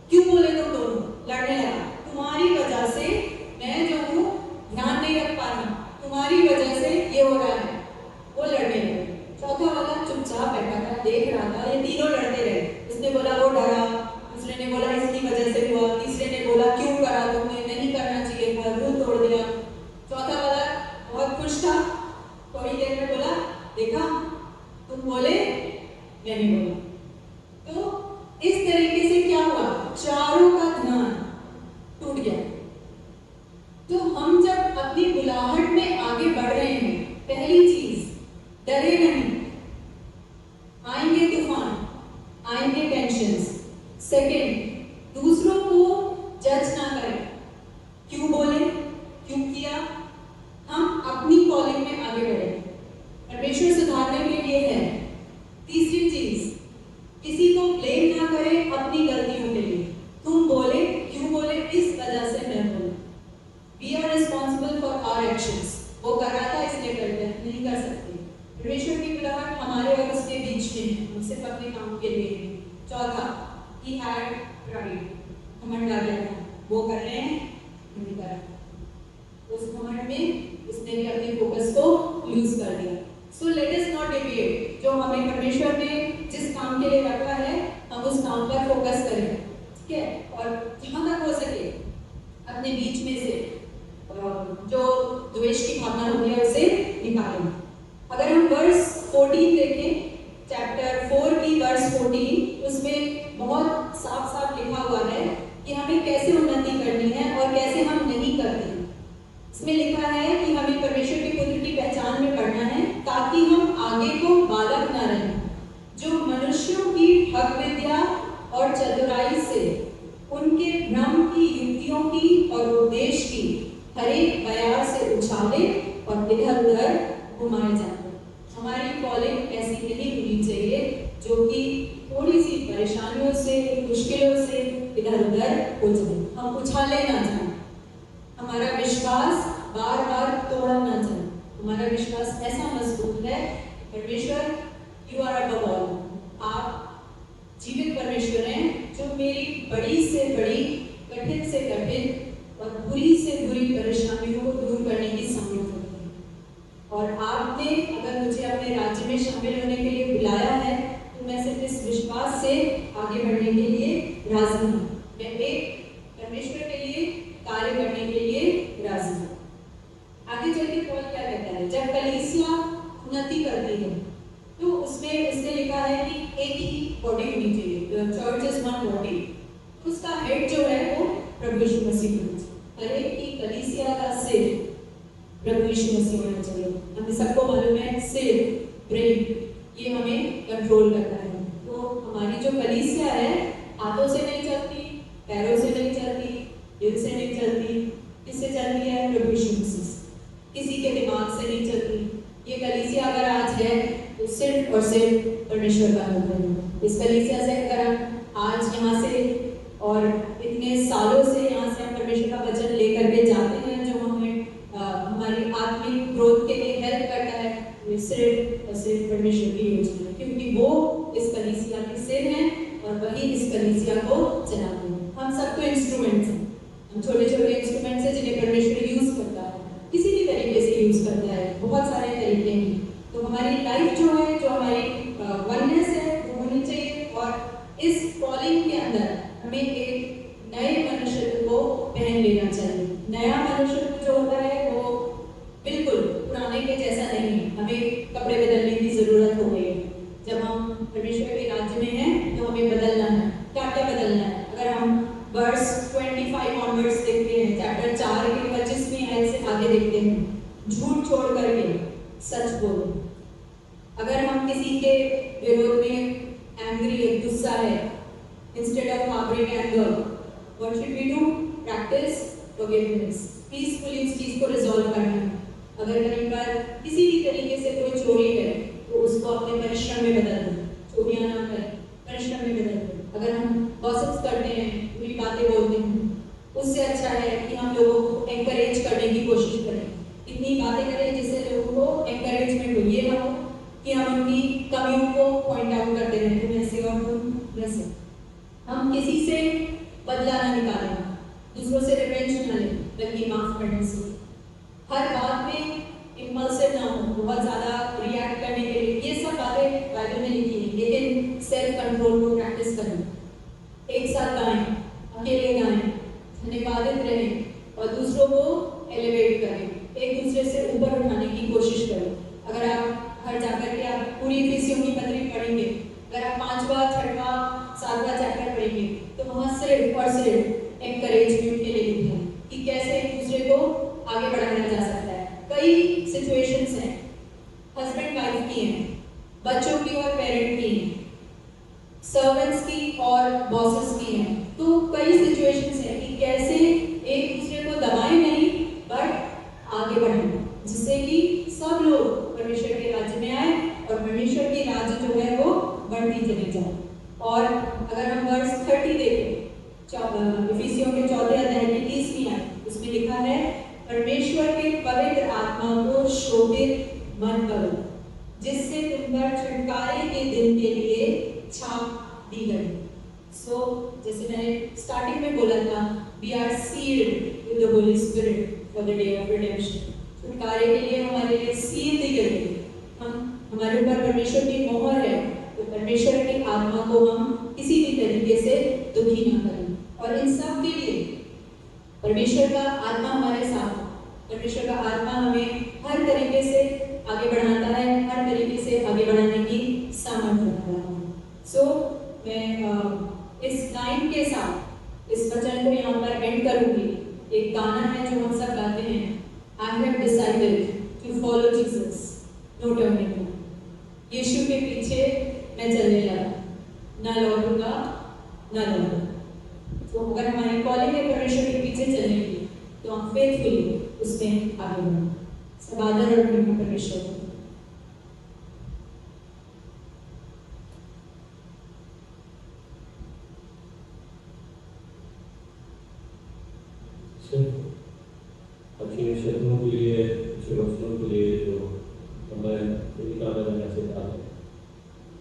Speaker 7: क्यों बोले तुम दोनों, लड़ने लगा, तुम्हारी वजह से मैं जो हूँ ध्यान नहीं रख पा रही, तुम्हारी वजह से ये हो रहा है। वो लड़ने लगे। चौथा वाला चुपचाप बैठा था, देख रहा था, ये तीनों लड़ते रहे। उसने बोला वो डरा, दूसरे ने बोला इसकी वजह से हुआ, तीसरे ने बोला क्यों करा तुमने, नहीं करना चाहिए था, रूल तोड़ दिया। चौथा वाला बहुत खुश था, थोड़ी देर में बोला, देखा तुम बोले, मैं नहीं बोला। तो इस तरीके से क्या हुआ, चारों का ध्यान टूट गया। तो हम जब अपनी बुलाहट में आगे बढ़ रहे हैं, पहली चीज डरे नहीं। आएंगे तूफान, आएंगे टेंशंस। सेकंड, दूसरों को जज ना करें, क्यों बोले, क्यों किया। हम अपनी कॉलिंग में आगे बढ़े, परमेश्वर सुधारने के लिए है। तीसरी चीज, किसी को ब्लेम ना करें अपनी गलतियों के लिए। तुम बोले, क्यों बोले, इस वजह से मैं बोला। We are responsible for our actions. वो कर रहा था इसलिए कर दिया, नहीं कर सकते। परमेश्वर की बुलाहट हमारे और उसके बीच में है, हम सिर्फ अपने काम के लिए। चौथा, he had pride, घमंड आ गया था, वो कर रहे हैं, नहीं कर रहा। उस घमंड में उसने भी अपने फोकस को लूज कर दिया। So let us not debate. जो हमें परमेश्वर ने जिस काम के लिए रखा है, हम उस काम पर फोकस करें, ठीक है। और जहाँ तक हो सके अपने बीच में से जो द्वेष की भावना होती है उसे निकालें। अगर हम वर्स 14 देखें, चैप्टर 4 की वर्स 14, उसमें बहुत साफ साफ लिखा हुआ है कि हमें कैसे उन्नति करनी है और कैसे हम नहीं करते हैं। इसमें लिखा है कि हमें परमेश्वर के पुत्र की पहचान में पढ़ना है ताकि हम आगे को बालक न रहें, जो मनुष्यों की ठग विद्या और चतुराई से, उनके भ्रम की युक्तियों की और उपदेश की हर एक बयार से उछाले और इधर उधर घुमाए जाते। हमारी कॉलिंग ऐसी नहीं होनी चाहिए जो कि थोड़ी सी परेशानियों से, मुश्किलों से इधर उधर हो जाए, हम उछाले ना जाए, हमारा विश्वास बार बार तोड़ा ना जाए। हमारा विश्वास ऐसा मजबूत है, परमेश्वर यू आर अबव ऑल, आप जीवित परमेश्वर हैं जो मेरी बड़ी से बड़ी, कठिन से कठिन और बुरी से बुरी परेशानियों को दूर करने की समर्थ रखते हैं। और आपने अगर मुझे अपने राज्य में शामिल होने के लिए बुलाया है तो मैं सिर्फ इस विश्वास से आगे बढ़ने के लिए राजी हूँ। मैं एक परमेश्वर के लिए कार्य करने के लिए राजी हूँ। आगे चल के पॉल क्या कहता है, जब कलीसिया उन्नति करती है तो उसमें इसने लिखा है कि एक ही बॉडी होनी चाहिए, चर्च इज वन बॉडी। उसका हेड जो है वो प्रभु यीशु मसीह होना चाहिए। हर एक की कलीसिया का सिर प्रभु यीशु मसीह होना चाहिए। हमें सबको मालूम है सिर, ब्रेन, ये हमें कंट्रोल करता है। तो हमारी जो कलीसिया है हाथों से नहीं चलती, पैरों से नहीं चलती, दिल से नहीं चलती, किससे चलती है? प्रभु यीशु मसीह से। किसी के दिमाग से नहीं चलती। ये कलीसिया अगर आज है तो सिर्फ और सिर्फ परमेश्वर का अनुग्रह है। इस कलीसिया से अगर हम आज यहाँ से और इतने सालों से यहाँ से हम परमेश्वर का वचन लेकर के जाते हैं जो हमें हमारी आत्मिक ग्रोथ के लिए हेल्प करता है, ये सिर्फ और सिर्फ परमेश्वर की योजना है, क्योंकि वो इस कलीसिया के सिर हैं और वही इस कलीसिया को चलाते हैं। हम सब तो इंस्ट्रूमेंट्स हैं, हम छोटे छोटे इंस्ट्रूमेंट्स हैं जिन्हें परमेश्वर यूज करता है, किसी भी तरीके से यूज करता है, बहुत सारे तरीके हैं। तो हमारी लाइफ जो है, जो हमारी वननेस है वो होनी चाहिए। और इस कॉलिंग के अंदर हमें एक नए मनुष्य को पहन लेना चाहिए। नया मनुष्य जो होता है वो बिल्कुल पुराने के जैसा नहीं है। हमें कपड़े बदलने की जरूरत हो गई है। जब हम परमेश्वर के राज्य में हैं तो हमें बदलना है। क्या क्या बदलना है? अगर हम वर्स 25 ऑनवर्ड्स देखते हैं, चैप्टर 4 के 25वीं आयत से आगे देखते हैं, झूठ छोड़ करके सच बोलो। अगर हम किसी के विरोध में एंग्री, गुस्सा है, instead of harbouring anger, what should we do? Practice forgiveness. Peacefully उस चीज को रिजॉल्व करना है। अगर कहीं पर किसी भी तरीके से कोई चोरी है तो उसको अपने परिश्रम में बदल दो। चोरियां ना करें, परिश्रम में बदल दो। अगर हम गॉसिप्स करते हैं, बुरी बातें बोलते हैं, उससे अच्छा है कि हम लोगों को एनकरेज करने की कोशिश करें। इतनी बातें करें जिससे लोगों को एनकरेजमेंट हो। ये ना हो कि हम उनकी कमियों को पॉइंट आउट करते रहें, तुम ऐसे और तुम वैसे। हम किसी से बदला ना निकालें, दूसरों से रिवेंज ना लें, बल्कि माफ करने से। हर बात में इम्पल्सिव ना हो, बहुत ज़्यादा रिएक्ट करने के लिए। ये सब बातें बाइबल में लिखी हैं, लेकिन सेल्फ कंट्रोल को प्रैक्टिस करें। एक साथ गाएं, अकेले गाएं, धन्यवादित रहें और दूसरों को एलिवेट करें, एक दूसरे से ऊपर उठाने की कोशिश करें। अगर आप घर जाकर के आप पूरी इफिसियों की पत्री पढ़ेंगे, अगर आप 5वां, 6वां, 7वां चैप्टर पढ़ेंगे तो वहाँ सिर्फ और सिर्फ एनकरेजमेंट के लिए लिखा है कि कैसे एक दूसरे को आगे बढ़ाया जा सकता है। कई सिचुएशंस हैं, हस्बैंड वाइफ की हैं, बच्चों की और पेरेंट की हैं, सर्वेंट्स की और बॉसेस की हैं। तो कई सिचुएशंस हैं कि कैसे एक दूसरे को दबाएं नहीं बट आगे बढ़ें, जिससे कि सब लोग परमेश्वर के राज्य में आए और परमेश्वर की राज्य जो है वो बढ़ती चली जाए। और अगर हम वर्स 30 देखें, इफिसियों के 14 अध्याय की 30वीं आयत, उसमें लिखा है परमेश्वर के पवित्र आत्मा को शोभित मन करो, जिससे तुम पर छुटकारे के दिन के लिए छाप दी गई। सो जैसे मैंने स्टार्टिंग में बोला था, we are sealed with the Holy Spirit for the day of redemption. छुटकारे के लिए हमारे लिए सील दी गई है। हमारे ऊपर परमेश्वर की मोहर है, तो परमेश्वर की आत्मा को हम किसी भी तरीके से दुखी ना करें। और इन सब के लिए परमेश्वर का आत्मा हमारे साथ, परमेश्वर का आत्मा हमें हर तरीके से आगे बढ़ाता है, हर तरीके से आगे बढ़ाने की सामर्थ्य रखता है। सो मैं इस लाइन के साथ इस वचन को यहाँ पर एंड करूंगी। एक गाना है जो हम सब गाते हैं, I have decided to follow Jesus, no turning back। यीशु के पीछे मैं चलने लगा, ना लौटूंगा ना लौटूंगा। तो अगर हमारी कॉलिंग है परमेश्वर के पीछे चलने की, तो हम फेथफुली उसमें आगे बढ़ें। सब आदर और महिमा परमेश्वर को।
Speaker 1: अच्छे शब्दों के लिए, अच्छे वचनों के लिए जो हमें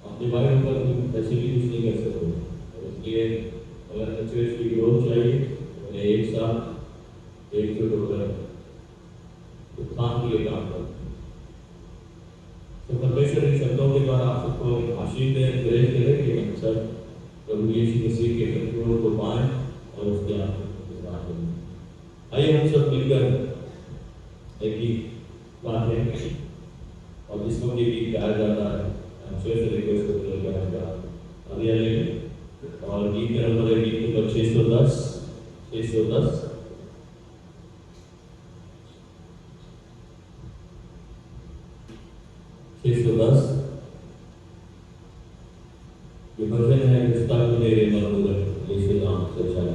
Speaker 1: अपने बारे में ऐसे भी कुछ नहीं कर सकते। इसलिए अगर चर्च की ग्रोथ चाहिए तो एक साथ एकजुट होकर उत्थान के लिए काम करते हैं। तो परमेश्वर इन शब्दों के द्वारा आप सबको आशीष दे, ग्रहण करें कि हम सब प्रभु यीशु मसीह के शत्रुओं को पाएं और उसके आत्मा को विश्वास करें। आइए हम सब मिलकर एक गीत गाते हैं और जिसको ये गीत गाया जाता है हम शेर से रिक्वेस्ट करते हैं गाया जाता है अभी आइए और गीत का नंबर है गीत नंबर 610 610 610 ये भजन है रिश्ता को मेरे मनोरथ यीशु नाम से चला।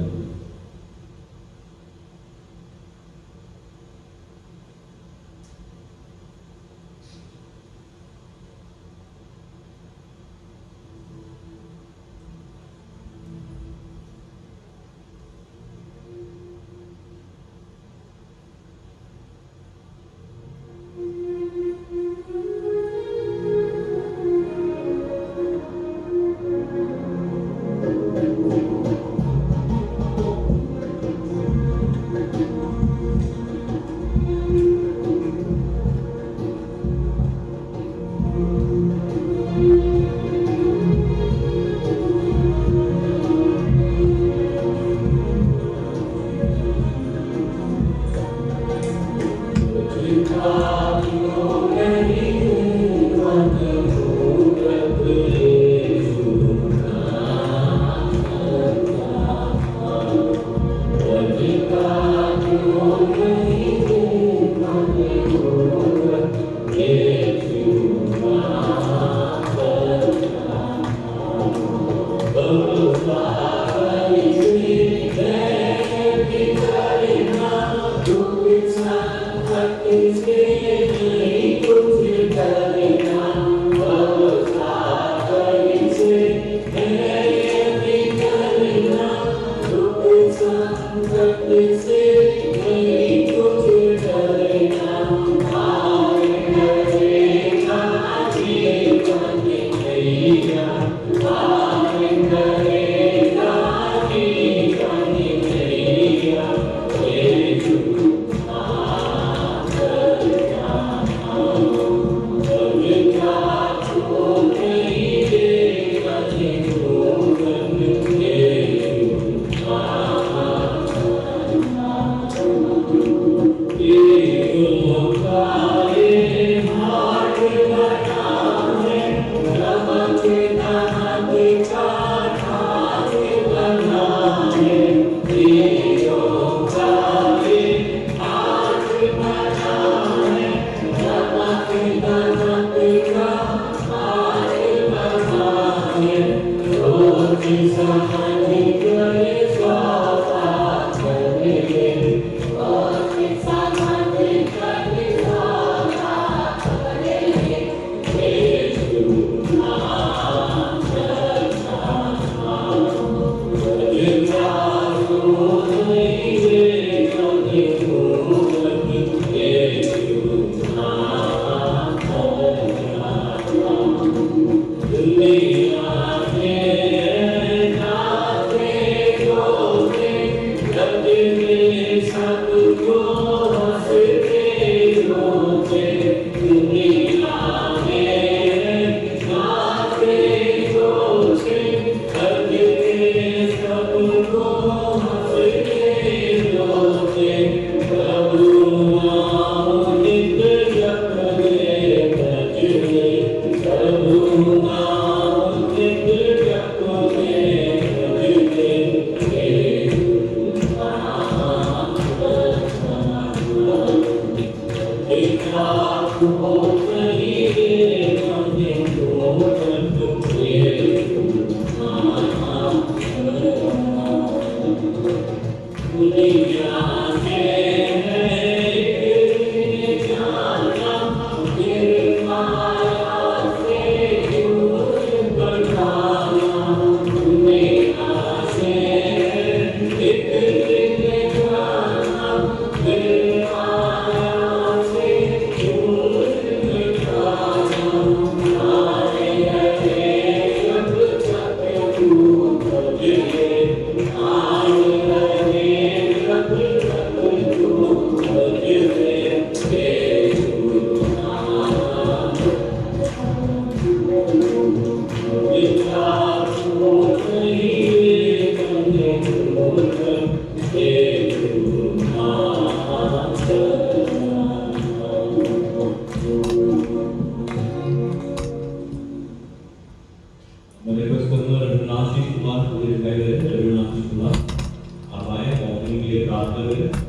Speaker 8: Hallelujah.
Speaker 1: कुमार पूरे दिखाई दे रहे हैं, आशीष कुमार आप आए ओपनिंग के लिए प्रार्थना करें।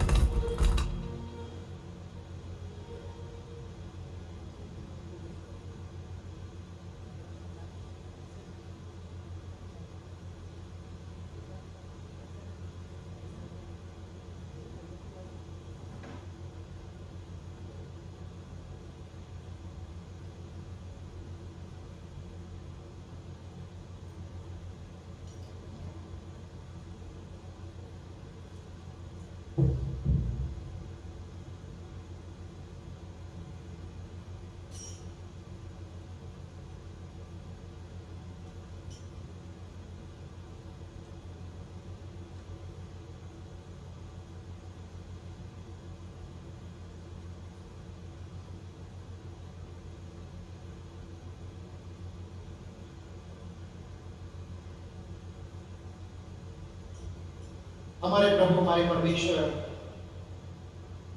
Speaker 8: हमारे प्रभु हमारे परमेश्वर,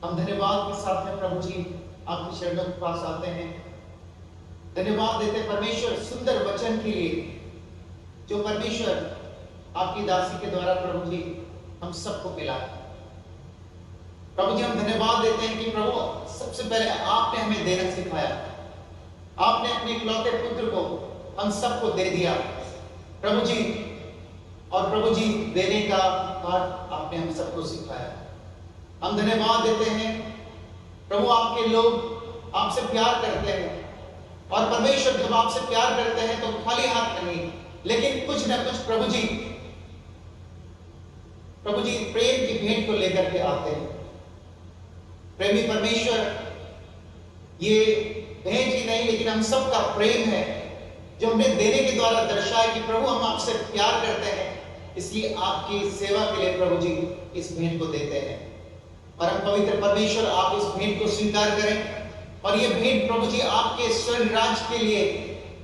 Speaker 8: हम धन्यवाद के साथ में प्रभु जी आपकी शरणों के पास आते हैं। धन्यवाद देते हैं परमेश्वर सुंदर वचन के लिए जो परमेश्वर आपकी दासी के द्वारा प्रभु जी हम सबको मिला। प्रभु जी हम धन्यवाद देते हैं कि प्रभु सबसे पहले आपने हमें देना सिखाया, आपने अपने इकलौते पुत्र को हम सबको दे दिया प्रभु जी, और प्रभु जी देने का पाठ आपने हम सबको सिखाया। हम धन्यवाद देते हैं प्रभु, आपके लोग आपसे प्यार करते हैं और परमेश्वर जब आपसे प्यार करते हैं तो खाली हाथ नहीं, लेकिन कुछ ना कुछ प्रभु जी प्रेम की भेंट को लेकर के आते हैं। प्रेमी परमेश्वर, ये भेंट ही नहीं लेकिन हम सबका प्रेम है जो हमने देने के द्वारा दर्शाया कि प्रभु हम आपसे प्यार करते हैं, इसलिए आपकी सेवा के लिए प्रभु जी इस भेंट को देते हैं। परम पवित्र परमेश्वर, आप इस भेंट को स्वीकार करें और ये भेंट प्रभु जी आपके स्वर्ग राज के लिए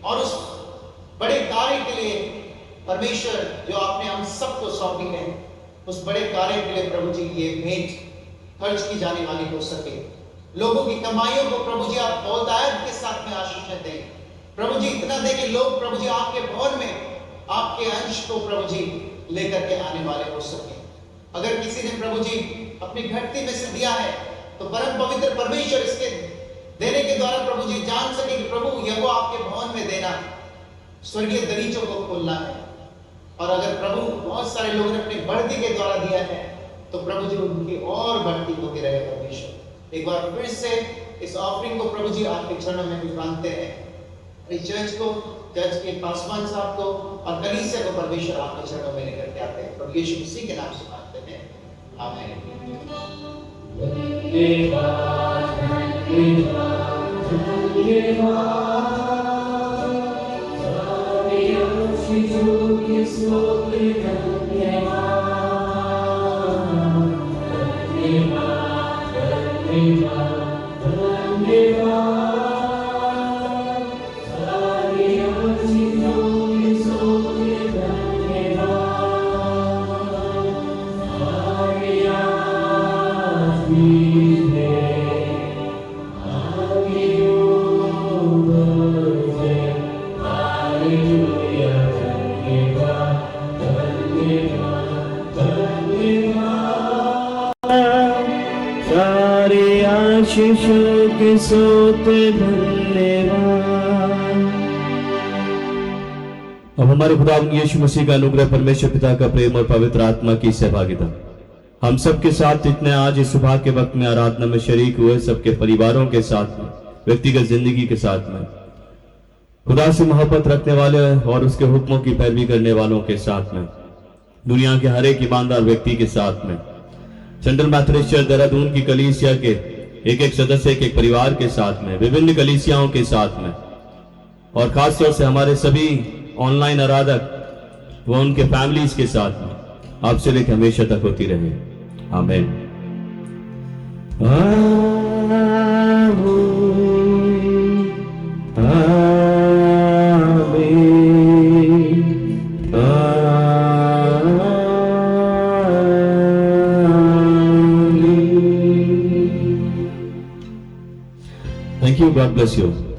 Speaker 8: और उस बड़े कार्य के लिए परमेश्वर जो आपने हम सबको सौंपी है, उस बड़े कार्य के लिए प्रभु जी ये भेंट खर्च की जाने वाली हो सके। लोगों की कमाइयों को प्रभु जी आप बहुतायत के साथ में आशीष दें प्रभु जी, इतना दे कि लोग प्रभु जी आपके भवन में आपके अंश को प्रभु जी लेकर के आने वाले हो सके। अगर किसी ने प्रभु जी अपनी घटती में से दिया है तो परम पवित्र परमेश्वर इसके देने के द्वारा प्रभु जी जान सके कि प्रभु यह वो आपके भवन में देना, स्वर्गीय दरीचों को खोलना है। और अगर प्रभु बहुत सारे लोगों ने अपनी बढ़ती के द्वारा दिया है तो प्रभु जी उनकी और बढ़ती होती रहे परमेश्वर। एक बार फिर से इस ऑफरिंग को प्रभु जी आपके चरणों में भी बांधते हैं। इस चर्च को, चर्च के पासवान साहब को और कलीसिया को परमेश्वर आपके चरणों में लेकर के आते हैं। प्रभु यीशु मसीह के नाम से मांगते हैं, आमीन।
Speaker 9: आशीषों के सोते धन्यवाद।
Speaker 1: अब हमारे खुदा यीशु मसीह का अनुग्रह, परमेश्वर पिता का प्रेम और पवित्र आत्मा की सहभागिता हम सबके साथ इतने आज इस सुबह के वक्त में आराधना में शरीक हुए सबके परिवारों के साथ में, व्यक्तिगत जिंदगी के साथ में, खुदा से मोहब्बत रखने वाले और उसके हुक्मों की पैरवी करने वालों के साथ में, दुनिया के हर एक ईमानदार व्यक्ति के साथ में, सेंट्रल मैथोडिस्ट चर्च देहरादून की कलीसिया के एक एक सदस्य के एक परिवार के साथ में, विभिन्न कलीसियाओं के साथ में, और खासतौर से हमारे सभी ऑनलाइन आराधक व उनके फैमिलीज के साथ में आपसे लेकर हमेशा तक होती रहे, आमीन। Thank you. God bless you.